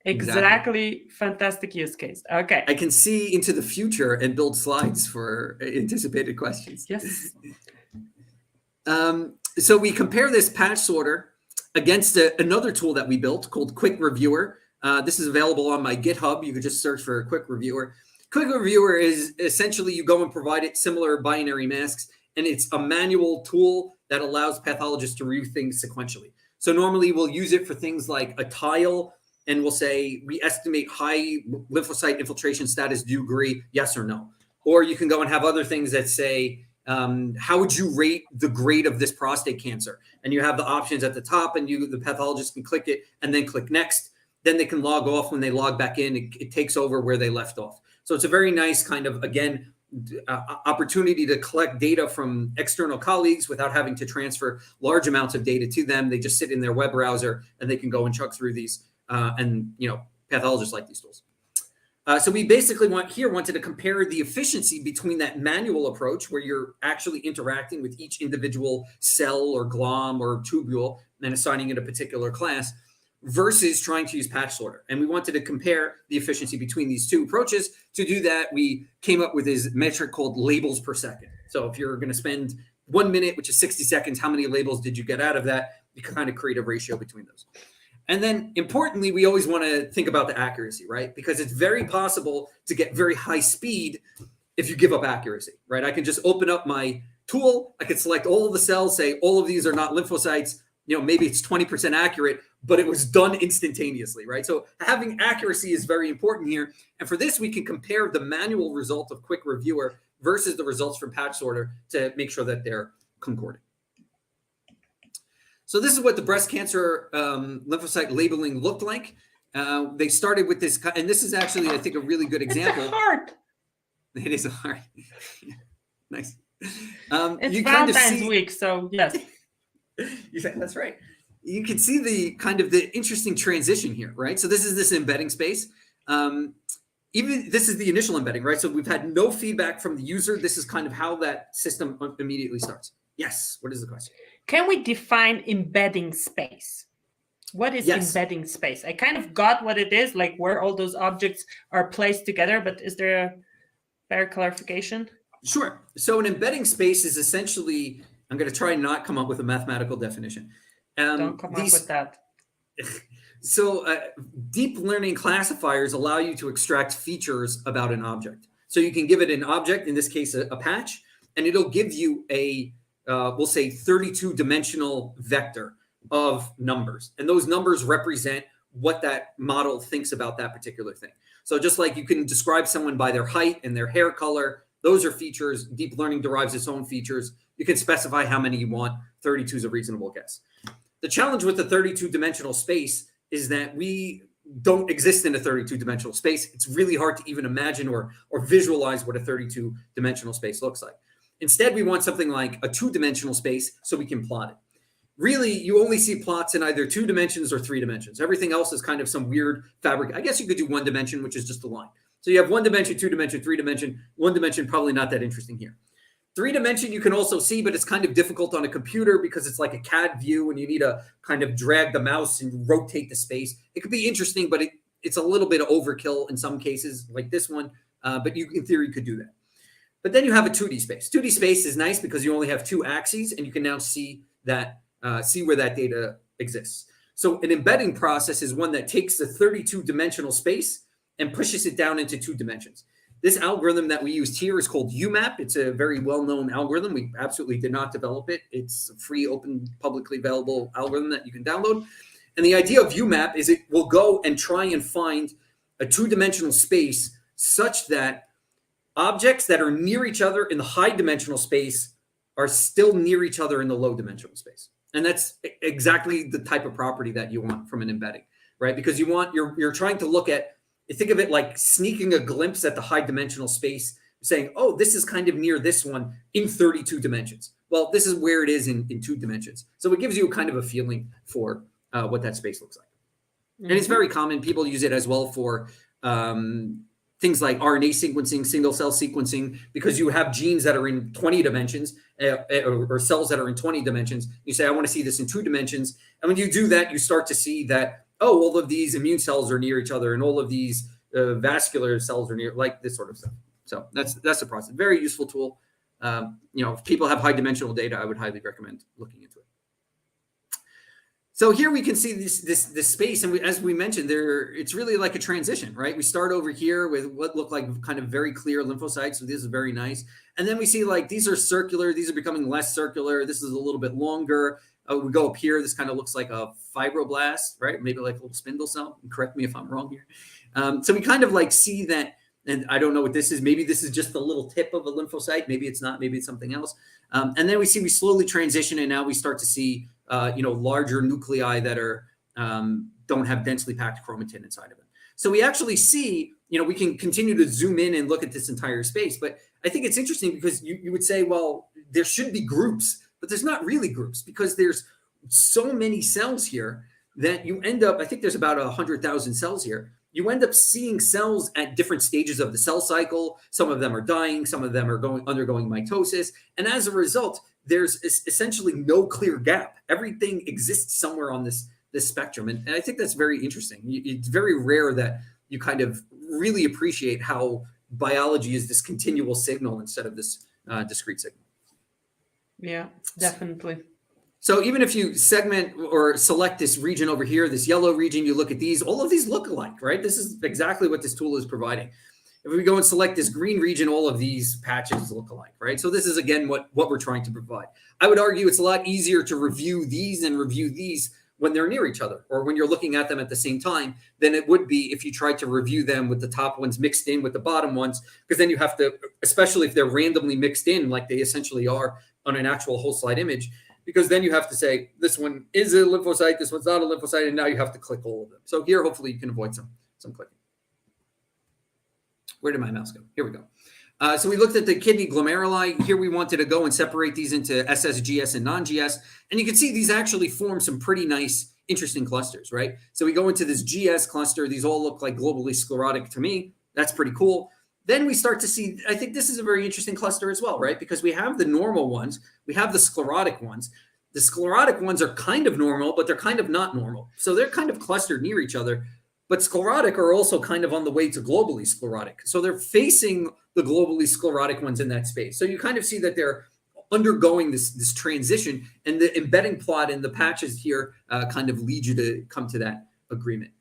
Exactly. Fantastic use case. Okay. I can see into the future and build slides for anticipated questions. Yes. So we compare this patch sorter against another tool that we built called Quick Reviewer. This is available on my GitHub. You could just search for Quick Reviewer. Quick Reviewer is essentially you go and provide it similar binary masks, and it's a manual tool that allows pathologists to review things sequentially. So normally we'll use it for things like a tile, and we'll say, we estimate high lymphocyte infiltration status. Do you agree? Yes or no? Or you can go and have other things that say, how would you rate the grade of this prostate cancer? And you have the options at the top, and the pathologist can click it and then click next. Then they can log off. When they log back in, it takes over where they left off. So it's a very nice kind of, again, opportunity to collect data from external colleagues without having to transfer large amounts of data to them. They just sit in their web browser and they can go and chug through these. And pathologists like these tools. So we basically wanted to compare the efficiency between that manual approach, where you're actually interacting with each individual cell or glom or tubule and assigning it a particular class, versus trying to use patch sorter. And we wanted to compare the efficiency between these two approaches. To do that, we came up with this metric called labels per second. So if you're going to spend 1 minute, which is 60 seconds, how many labels did you get out of that? You can kind of create a ratio between those. And then importantly, we always want to think about the accuracy, right? Because it's very possible to get very high speed if you give up accuracy, right? I can just open up my tool. I can select all of the cells, say all of these are not lymphocytes. Maybe it's 20% accurate, but it was done instantaneously, right? So having accuracy is very important here. And for this, we can compare the manual result of Quick Reviewer versus the results from Patch Sorter to make sure that they're concordant. So this is what the breast cancer lymphocyte labeling looked like. They started with this, and this is actually, I think, a really good example. It's a heart. It is a heart. Nice. It's Valentine's week, so yes. That's right. You can see the interesting transition here, right? So this is this embedding space. Even this is the initial embedding, right? So we've had no feedback from the user. This is kind of how that system immediately starts. Yes. What is the question? Can we define embedding space? What is embedding space? I kind of got what it is, like where all those objects are placed together, but is there a better clarification? Sure. So an embedding space is essentially, I'm going to try and not come up with a mathematical definition. Don't come up with that. So deep learning classifiers allow you to extract features about an object. So you can give it an object, in this case, a patch, and it'll give you a, we'll say 32-dimensional vector of numbers. And those numbers represent what that model thinks about that particular thing. So just like you can describe someone by their height and their hair color, those are features. Deep learning derives its own features. You can specify how many you want. 32 is a reasonable guess. The challenge with the 32-dimensional space is that we don't exist in a 32-dimensional space. It's really hard to even imagine or visualize what a 32-dimensional space looks like. Instead, we want something like a 2-dimensional space so we can plot it. Really, you only see plots in either 2 dimensions or 3 dimensions. Everything else is kind of some weird fabric. I guess you could do 1 dimension, which is just a line. So you have 1 dimension, 2 dimension, 3 dimension. 1 dimension, probably not that interesting here. 3 dimension you can also see, but it's kind of difficult on a computer because it's like a CAD view and you need to kind of drag the mouse and rotate the space. It could be interesting, but it's a little bit of overkill in some cases, like this one. But you, in theory, could do that. But then you have a 2D space. 2D space is nice because you only have 2 axes and you can now see that see where that data exists. So an embedding process is one that takes the 32-dimensional space and pushes it down into 2 dimensions. This algorithm that we used here is called UMAP. It's a very well-known algorithm. We absolutely did not develop it. It's a free, open, publicly available algorithm that you can download. And the idea of UMAP is it will go and try and find a 2-dimensional space such that objects that are near each other in the high-dimensional space are still near each other in the low-dimensional space. And that's exactly the type of property that you want from an embedding, right? Because you're trying to look at, think of it like sneaking a glimpse at the high dimensional space, saying, oh, this is kind of near this one in 32 dimensions. Well, this is where it is in 2 dimensions. So it gives you kind of a feeling for what that space looks like. Mm-hmm. And it's very common. People use it as well for things like RNA sequencing, single cell sequencing, because you have genes that are in 20 dimensions or cells that are in 20 dimensions. You say, I want to see this in 2 dimensions. And when you do that, you start to see that, oh, all of these immune cells are near each other and all of these vascular cells are near, like this sort of stuff. So that's the process. Very useful tool. If people have high dimensional data, I would highly recommend looking into it. So here we can see this space, and as we mentioned, it's really like a transition, right? We start over here with what look like kind of very clear lymphocytes, so this is very nice. And then we see like these are circular, these are becoming less circular. This is a little bit longer. We go up here, this kind of looks like a fibroblast, right? Maybe like a little spindle cell. Correct me if I'm wrong here. So we kind of like see that And I don't know what this is. Maybe this is just the little tip of a lymphocyte. Maybe it's not. Maybe it's something else. And then we slowly transition, and now we start to see, larger nuclei that are don't have densely packed chromatin inside of it. So we actually see, we can continue to zoom in and look at this entire space. But I think it's interesting because you would say, well, there should be groups, but there's not really groups because there's so many cells here that you end up, I think there's about 100,000 cells here. You end up seeing cells at different stages of the cell cycle. Some of them are dying, some of them are undergoing mitosis. And as a result, there's essentially no clear gap. Everything exists somewhere on this spectrum. And I think that's very interesting. It's very rare that you kind of really appreciate how biology is this continual signal instead of this discrete signal. Yeah, definitely. So even if you segment or select this region over here, this yellow region, you look at these, all of these look alike, right? This is exactly what this tool is providing. If we go and select this green region, all of these patches look alike, right? So this is, again, what we're trying to provide. I would argue it's a lot easier to review these and review these when they're near each other or when you're looking at them at the same time than it would be if you tried to review them with the top ones mixed in with the bottom ones, because then you have to, especially if they're randomly mixed in like they essentially are on an actual whole slide image, because then you have to say, this one is a lymphocyte, this one's not a lymphocyte, and now you have to click all of them. So here, hopefully you can avoid some clicking. Where did my mouse go? Here we go. So we looked at the kidney glomeruli. Here we wanted to go and separate these into SSGS and non-GS. And you can see these actually form some pretty nice, interesting clusters, right? So we go into this GS cluster. These all look like globally sclerotic to me. That's pretty cool. Then we start to see, I think this is a very interesting cluster as well, right? Because we have the normal ones, we have the sclerotic ones. The sclerotic ones are kind of normal, but they're kind of not normal. So they're kind of clustered near each other. But sclerotic are also kind of on the way to globally sclerotic. So they're facing the globally sclerotic ones in that space. So you kind of see that they're undergoing this transition, and the embedding plot in the patches here kind of lead you to come to that agreement.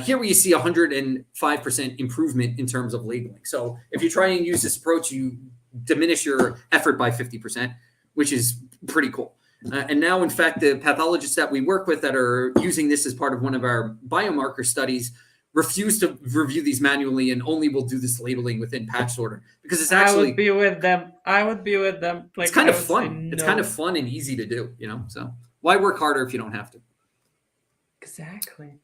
Here we see 105% improvement in terms of labeling. So if you try and use this approach, you diminish your effort by 50%, which is pretty cool. And now, in fact, the pathologists that we work with that are using this as part of one of our biomarker studies refuse to review these manually and only will do this labeling within patch sorter because it's actually— I would be with them. Like, it's kind of fun. It's kind of fun and easy to do, so why work harder if you don't have to? Exactly.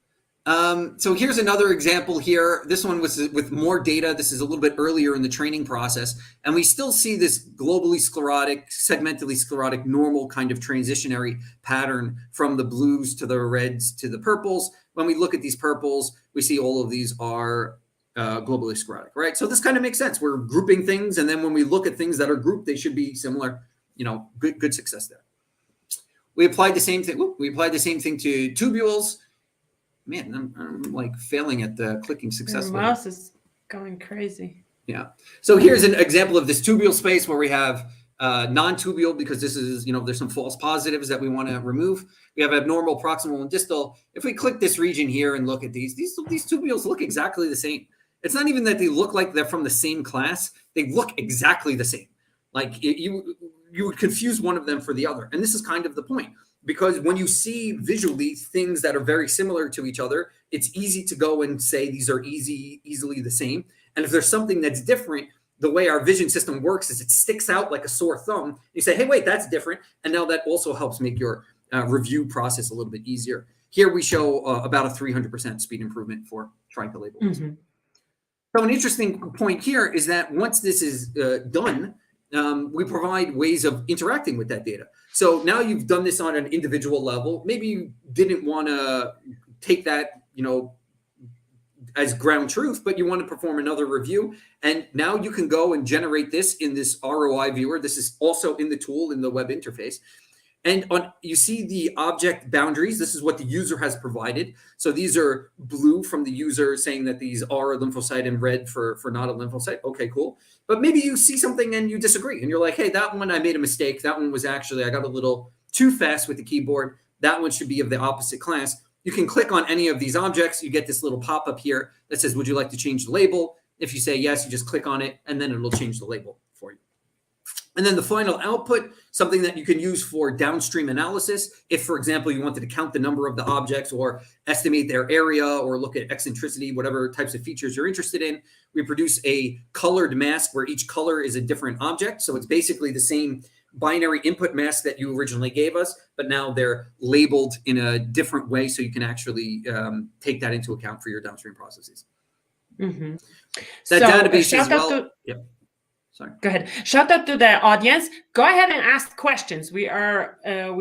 So here's another example here. This one was with more data. This is a little bit earlier in the training process. And we still see this globally sclerotic, segmentally sclerotic, normal kind of transitionary pattern from the blues to the reds to the purples. When we look at these purples, we see all of these are globally sclerotic, right? So this kind of makes sense. We're grouping things. And then when we look at things that are grouped, they should be similar, good success there. We applied the same thing. We applied the same thing to tubules. Man, I'm like failing at the clicking successfully. Your mouse is going crazy. Yeah. So here's an example of this tubule space where we have non-tubule, because this is, there's some false positives that we want to remove. We have abnormal proximal and distal. If we click this region here and look at these tubules look exactly the same. It's not even that they look like they're from the same class. They look exactly the same. Like you would confuse one of them for the other. And this is kind of the point. Because when you see visually things that are very similar to each other, it's easy to go and say these are easily the same. And if there's something that's different, the way our vision system works is it sticks out like a sore thumb. You say, hey, wait, that's different. And now that also helps make your review process a little bit easier. Here we show about a 300% speed improvement for trying to label. Mm-hmm. So an interesting point here is that once this is done, we provide ways of interacting with that data. So now you've done this on an individual level. Maybe you didn't want to take that, as ground truth, but you want to perform another review. And now you can go and generate this in this ROI viewer. This is also in the tool in the web interface. And you see the object boundaries. This is what the user has provided. So these are blue from the user saying that these are a lymphocyte, and red for not a lymphocyte. Okay, cool. But maybe you see something and you disagree. And you're like, hey, that one I made a mistake. That one was actually, I got a little too fast with the keyboard. That one should be of the opposite class. You can click on any of these objects. You get this little pop-up here that says, would you like to change the label? If you say yes, you just click on it, and then it'll change the label for you. And then the final output, something that you can use for downstream analysis. If, for example, you wanted to count the number of the objects or estimate their area or look at eccentricity, whatever types of features you're interested in, we produce a colored mask where each color is a different object. So it's basically the same binary input mask that you originally gave us, but now they're labeled in a different way so you can actually take that into account for your downstream processes. Mm-hmm. That database as well. Yep. Sorry. Go ahead. Shout out to the audience. Go ahead and ask questions. We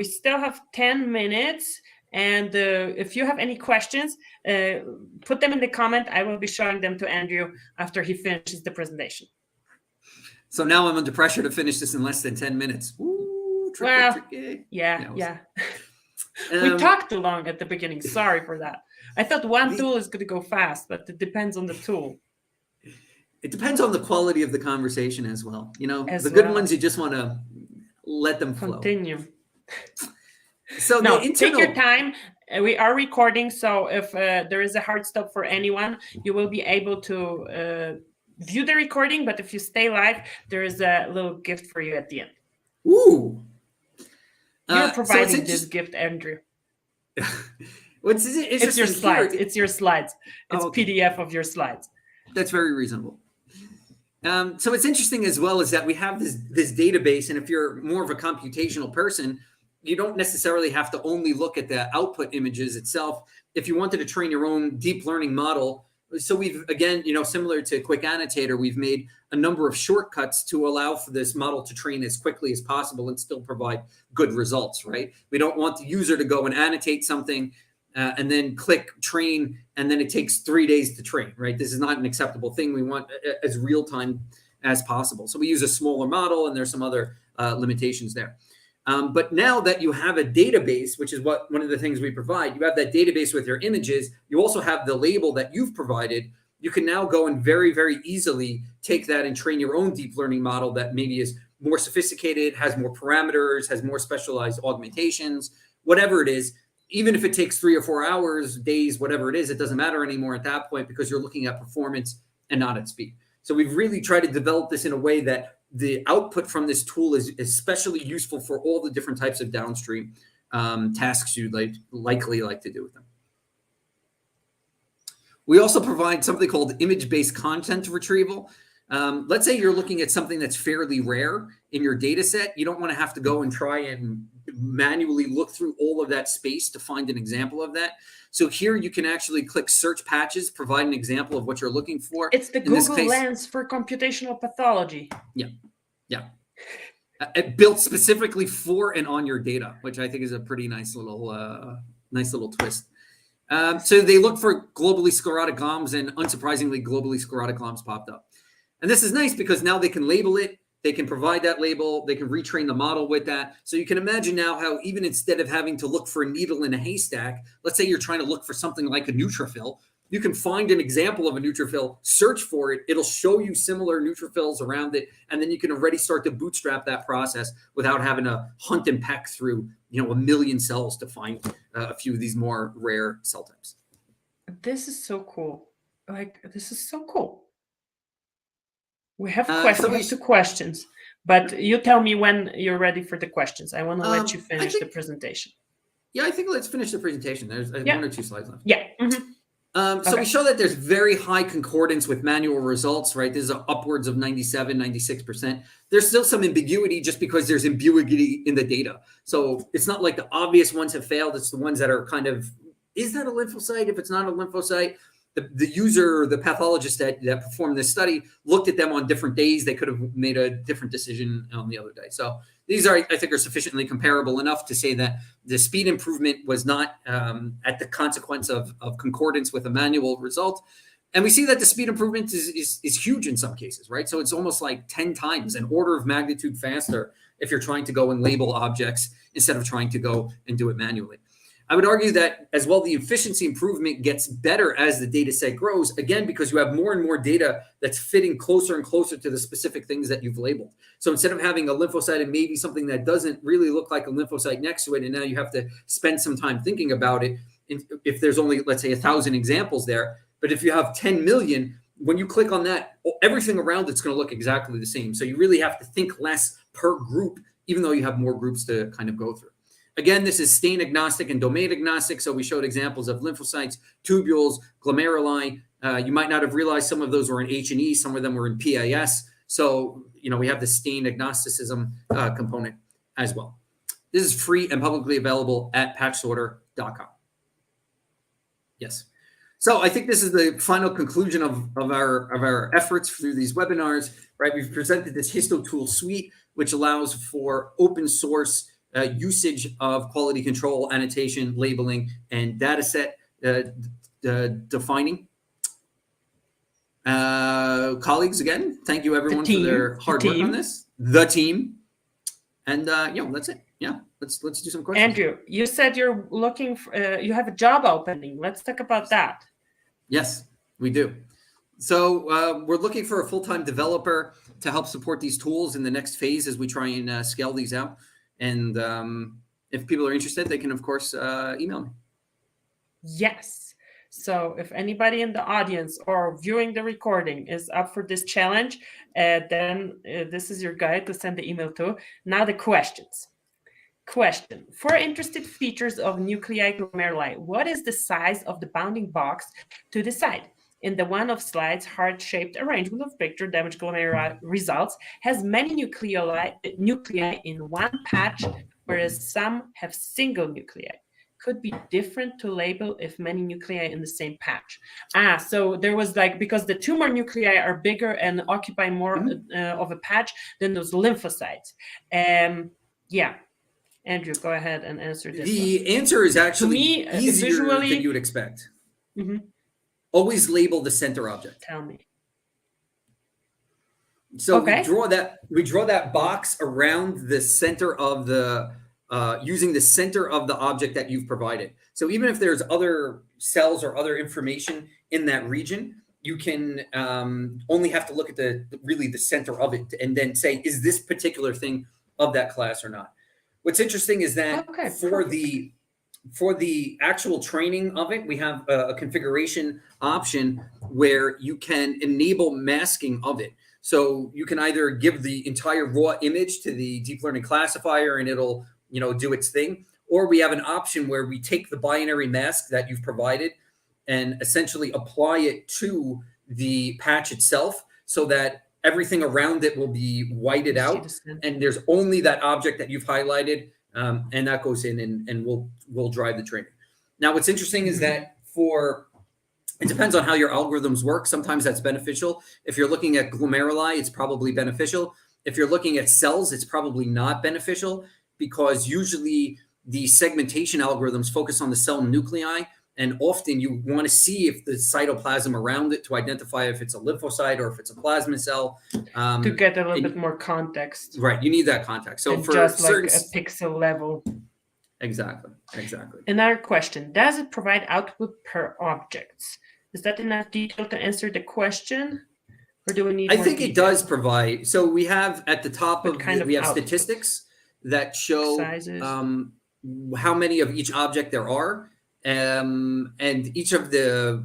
still have 10 minutes. And if you have any questions, put them in the comment. I will be showing them to Andrew after he finishes the presentation. So now I'm under pressure to finish this in less than 10 minutes. Ooh, tricky. Yeah. We talked too long at the beginning. Sorry for that. I thought one tool is going to go fast, but it depends on the tool. It depends on the quality of the conversation as well. You know, the good ones, you just want to let them flow. Continue. So no, take your time. We are recording, so if there is a hard stop for anyone, you will be able to view the recording. But if you stay live, there is a little gift for you at the end. Ooh! You're providing this gift, Andrew. It's your slides. It's your slides. It's PDF of your slides. That's very reasonable. So it's interesting as well is that we have this database, and if you're more of a computational person, you don't necessarily have to only look at the output images itself. If you wanted to train your own deep learning model, so we've, again, similar to Quick Annotator, we've made a number of shortcuts to allow for this model to train as quickly as possible and still provide good results, right? We don't want the user to go and annotate something and then click train, and then it takes 3 days to train, right? This is not an acceptable thing. We want as real time as possible. So we use a smaller model, and there's some other limitations there. But now that you have a database, which is one of the things we provide, you have that database with your images, you also have the label that you've provided. You can now go and very, very easily take that and train your own deep learning model that maybe is more sophisticated, has more parameters, has more specialized augmentations, whatever it is. Even if it takes 3 or 4 hours, days, whatever it is, it doesn't matter anymore at that point because you're looking at performance and not at speed. So we've really tried to develop this in a way that the output from this tool is especially useful for all the different types of downstream tasks you'd likely like to do with them. We also provide something called image-based content retrieval. Let's say you're looking at something that's fairly rare in your data set. You don't want to have to go and try and manually look through all of that space to find an example of that. So here you can actually click search patches, provide an example of what you're looking for. It's the Google Lens for computational pathology. Yeah. It built specifically for and on your data, which I think is a pretty nice little twist. So they look for globally sclerotic GOMs, and unsurprisingly, globally sclerotic GOMs popped up. And this is nice because now they can label it. They can provide that label. They can retrain the model with that. So you can imagine now how even instead of having to look for a needle in a haystack, let's say you're trying to look for something like a neutrophil, you can find an example of a neutrophil, search for it. It'll show you similar neutrophils around it. And then you can already start to bootstrap that process without having to hunt and peck through, a million cells to find a few of these more rare cell types. This is so cool. This is so cool. We have questions, but you tell me when you're ready for the questions. I want to let you finish the presentation. Yeah, I think let's finish the presentation. There's 1 or 2 slides left. Yeah. Mm-hmm. So we show that there's very high concordance with manual results, right? There's upwards of 97, 96%. There's still some ambiguity just because there's ambiguity in the data. So it's not like the obvious ones have failed. It's the ones that are kind of, is that a lymphocyte? If it's not a lymphocyte, the user, the pathologist that performed this study looked at them on different days. They could have made a different decision on the other day. So these I think are sufficiently comparable enough to say that the speed improvement was not at the consequence of concordance with a manual result. And we see that the speed improvement is huge in some cases, right? So it's almost like 10 times, an order of magnitude faster if you're trying to go and label objects instead of trying to go and do it manually. I would argue that as well, the efficiency improvement gets better as the data set grows, again, because you have more and more data that's fitting closer and closer to the specific things that you've labeled. So instead of having a lymphocyte and maybe something that doesn't really look like a lymphocyte next to it, and now you have to spend some time thinking about it, if there's only, let's say, 1,000 examples there, but if you have 10 million, when you click on that, everything around it's going to look exactly the same. So you really have to think less per group, even though you have more groups to kind of go through. Again, this is stain agnostic and domain agnostic. So we showed examples of lymphocytes, tubules, glomeruli. You might not have realized some of those were in H&E, some of them were in PAS. So, we have the stain agnosticism component as well. This is free and publicly available at patchsorter.com. Yes. So I think this is the final conclusion of our efforts through these webinars, right? We've presented this HistoTool suite, which allows for open source usage of quality control, annotation, labeling, and dataset defining. Colleagues, again, thank you everyone for their hard work on this. The team. And that's it. Yeah, let's do some questions. Andrew, you said you're looking for, you have a job opening. Let's talk about that. Yes, we do. So we're looking for a full-time developer to help support these tools in the next phase as we try and scale these out. And if people are interested, they can, of course, email me. Yes. So if anybody in the audience or viewing the recording is up for this challenge, then this is your guide to send the email to. Now the questions. Question. For interested features of nuclei glomeruli, what is the size of the bounding box to the side? In the one of slides, heart-shaped arrangement of picture damaged glomeruli results has many nuclei in one patch, whereas some have single nuclei. Could be different to label if many nuclei in the same patch. So there was because the tumor nuclei are bigger and occupy more of a patch than those lymphocytes. Yeah. Andrew, go ahead and answer this. The answer is actually easier visually, than you would expect. Always label the center object. Tell me. So we draw that box around the center of the using the center of the object that you've provided. So even if there's other cells or other information in that region, you can only have to look at the center of it and then say, is this particular thing of that class or not? What's interesting is that for the actual training of it, we have a configuration option where you can enable masking of it. So you can either give the entire raw image to the deep learning classifier and it'll do its thing, or we have an option where we take the binary mask that you've provided and essentially apply it to the patch itself so that everything around it will be whited out, and there's only that object that you've highlighted, and that goes in and we'll drive the training. Now, what's interesting is that it depends on how your algorithms work. Sometimes that's beneficial. If you're looking at glomeruli, it's probably beneficial. If you're looking at cells, it's probably not beneficial because usually the segmentation algorithms focus on the cell nuclei. And often you want to see if the cytoplasm around it to identify if it's a lymphocyte or if it's a plasma cell. To get a little bit more context. Right. You need that context. So for just certain, like a pixel level. Exactly. Another question. Does it provide output per objects? Is that enough detail to answer the question? Or do we need more think detail? It does provide. So we have at the top we have statistics that show how many of each object there are. And each of we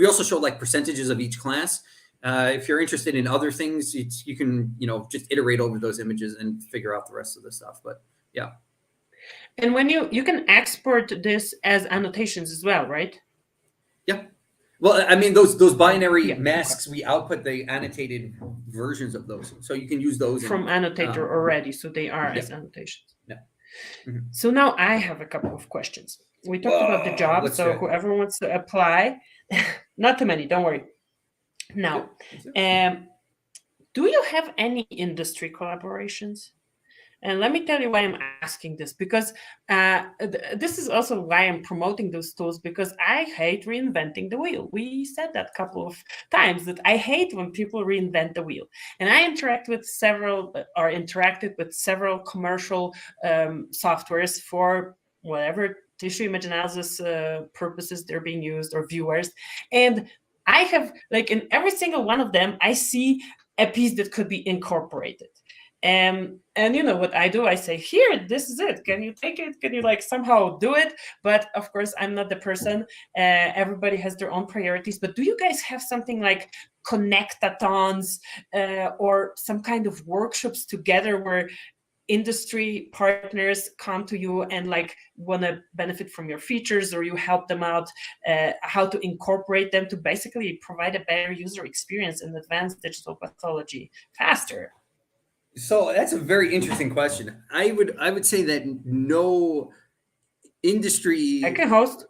also show like percentages of each class. If you're interested in other things, you can just iterate over those images and figure out the rest of the stuff. But yeah. And when you can export this as annotations as well, right? Yeah. Well, I mean those binary masks, we output the annotated versions of those, so you can use those from Annotator already. So they are as annotations. Yeah. So now I have a couple of questions. We talked about the job, so whoever wants to apply, not too many, don't worry. Now, do you have any industry collaborations? And let me tell you why I'm asking this, because this is also why I'm promoting those tools, because I hate reinventing the wheel. We said that a couple of times, that I hate when people reinvent the wheel. And I interacted with several commercial softwares for whatever tissue image analysis purposes they're being used, or viewers. And I have, in every single one of them, I see a piece that could be incorporated. And you know what I do? I say, here, this is it. Can you take it? Can you like somehow do it? But of course, I'm not the person. Everybody has their own priorities. But do you guys have something like connectathons or some kind of workshops together where industry partners come to you and like want to benefit from your features, or you help them out how to incorporate them to basically provide a better user experience in advanced digital pathology faster? So that's a very interesting question. I would say that no industry I can host.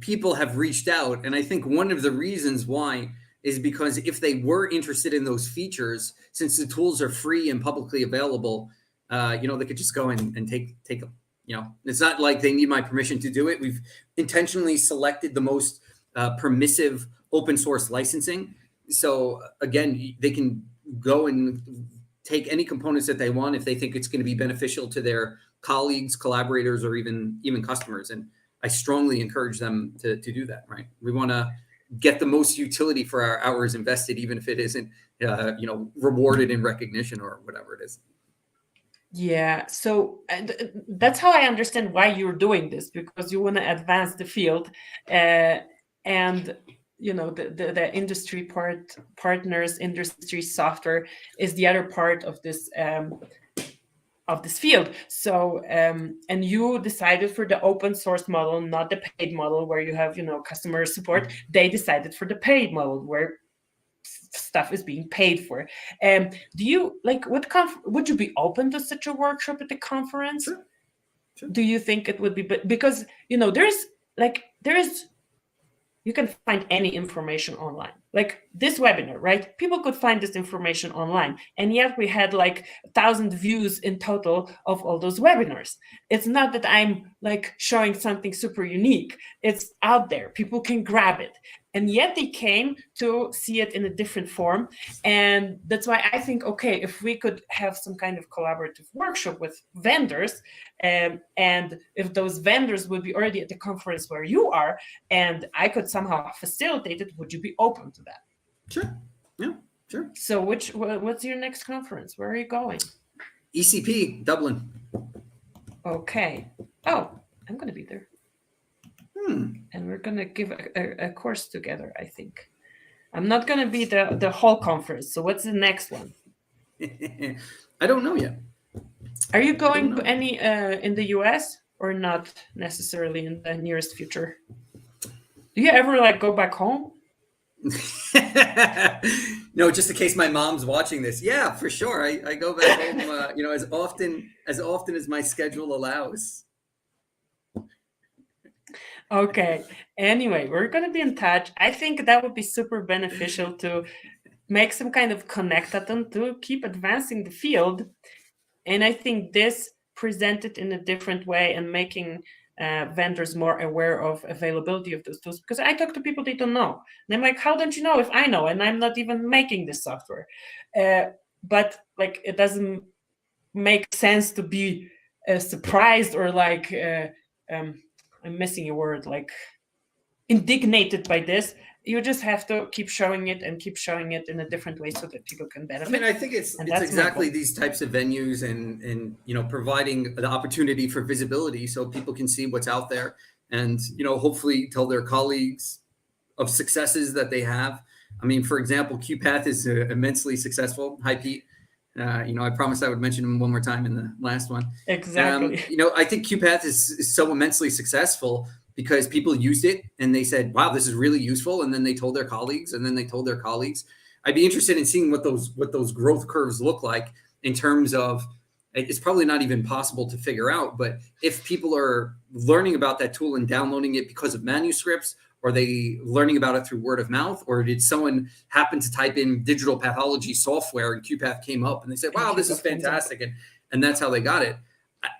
people have reached out, and I think one of the reasons why is because if they were interested in those features, since the tools are free and publicly available, they could just go and take them. It's not like they need my permission to do it. We've intentionally selected the most permissive open source licensing. So again, they can go and take any components that they want if they think it's going to be beneficial to their colleagues, collaborators, or even customers. And I strongly encourage them to do that, right? We want to get the most utility for our hours invested, even if it isn't, rewarded in recognition or whatever it is. Yeah, so that's how I understand why you're doing this, because you want to advance the field, and the industry partners, industry software is the other part of this field. So and you decided for the open source model, not the paid model where you have customer support. They decided for the paid model where stuff is being paid for. Do you like would you be open to such a workshop at the conference? Sure. Do you think it would be, because there's you can find any information online, like this webinar, right? People could find this information online, and yet we had like 1,000 views in total of all those webinars. It's not that I'm like showing something super unique. It's out there, people can grab it, and yet they came to see it in a different form. And that's why I think, okay, if we could have some kind of collaborative workshop with vendors, and if those vendors would be already at the conference where you are, and I could somehow facilitate it, would you be open to that? Sure. Yeah, sure. So what's your next conference? Where are you going? ECP, Dublin. Okay. Oh, I'm going to be there. And we're going to give a course together, I think. I'm not going to be the whole conference. So what's the next one? I don't know yet. Are you going any in the US, or not necessarily in the nearest future? Do you ever like go back home? No, just in case my mom's watching this. Yeah, for sure. I go back home, as often as my schedule allows. Okay. Anyway, we're going to be in touch. I think that would be super beneficial to make some kind of connectathon to keep advancing the field. And I think this presented in a different way and making vendors more aware of availability of those tools. Because I talk to people they don't know. And I'm like, how don't you know if I know? And I'm not even making this software. But like, it doesn't make sense to be surprised or like, I'm missing a word, like indignated by this. You just have to keep showing it and keep showing it in a different way so that people can benefit. I mean, I think it's exactly these types of venues and providing the opportunity for visibility so people can see what's out there and, hopefully tell their colleagues of successes that they have. I mean, for example, QPath is immensely successful. Hi, Pete. I promised I would mention him one more time in the last one. Exactly. I think QPath is so immensely successful because people used it and they said, wow, this is really useful. And then they told their colleagues, and then they told their colleagues. I'd be interested in seeing what those growth curves look like in terms of, it's probably not even possible to figure out, but if people are learning about that tool and downloading it because of manuscripts, are they learning about it through word of mouth, or did someone happen to type in digital pathology software and QPath came up and they said, wow, this is fantastic. And that's how they got it.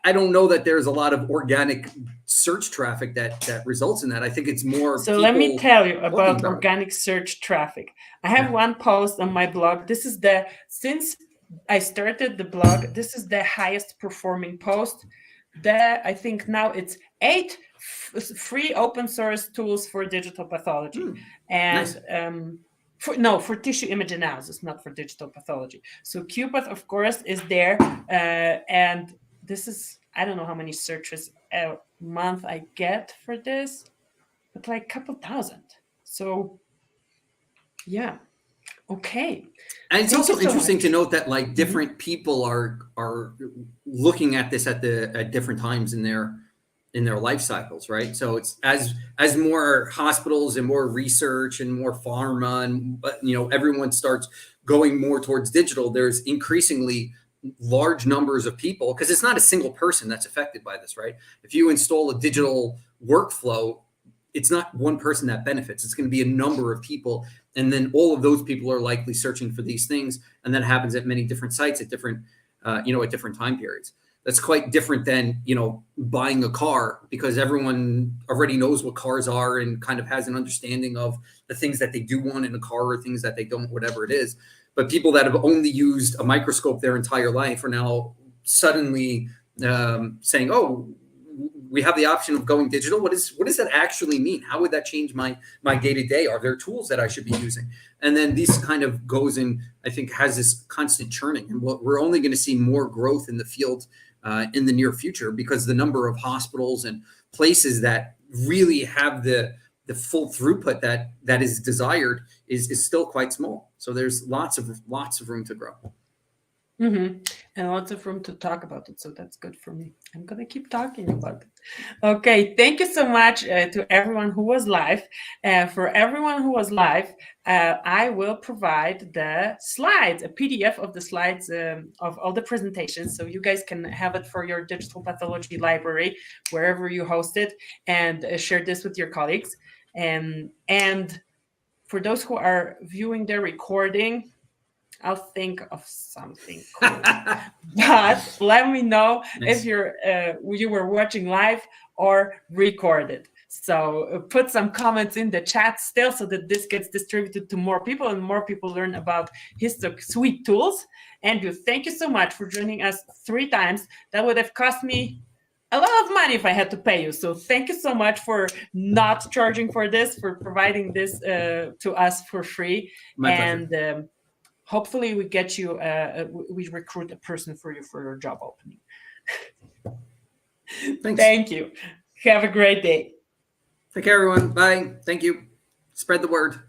I don't know that there's a lot of organic search traffic that results in that. I think it's more. So let me tell you about organic search traffic. I have one post on my blog. This is since I started the blog, this is the highest performing post. I think now it's 8 free open source tools for digital pathology. And nice. For tissue image analysis, not for digital pathology. So QPath, of course, is there, and this is, I don't know how many searches a month I get for this, but like a couple thousand. So yeah, okay. And it's Thank also you so interesting much. to note that like different people are looking at this at different times in their life cycles, right? So it's as more hospitals and more research and more pharma and everyone starts going more towards digital, there's increasingly large numbers of people, because it's not a single person that's affected by this, right? If you install a digital workflow, it's not one person that benefits. It's going to be a number of people, and then all of those people are likely searching for these things, and that happens at many different sites at different at different time periods. That's quite different than buying a car, because everyone already knows what cars are and kind of has an understanding of the things that they do want in a car or things that they don't, whatever it is. But people that have only used a microscope their entire life are now suddenly saying, "Oh, we have the option of going digital. What does that actually mean? How would that change my day-to-day? Are there tools that I should be using?" And then this kind of goes in, I think, has this constant churning. And we're only going to see more growth in the field in the near future, because the number of hospitals and places that really have the full throughput that is desired is still quite small. So there's lots of room to grow. Mm-hmm. And lots of room to talk about it. So that's good for me. I'm going to keep talking about it. Okay. Thank you so much to everyone who was live. For everyone who was live, I will provide the slides, a PDF of the slides of all the presentations. So you guys can have it for your digital pathology library, wherever you host it, and share this with your colleagues. And for those who are viewing the recording, I'll think of something cool. But let me know Nice. if you were watching live or recorded. So put some comments in the chat still, so that this gets distributed to more people and more people learn about HISTOSUITE tools. Andrew, thank you so much for joining us 3 times. That would have cost me a lot of money if I had to pay you. So thank you so much for not charging for this, for providing this to us for free. My pleasure. And hopefully we get you, we recruit a person for you for your job opening. Thanks. Thank you. Have a great day. Take care, everyone. Bye. Thank you. Spread the word.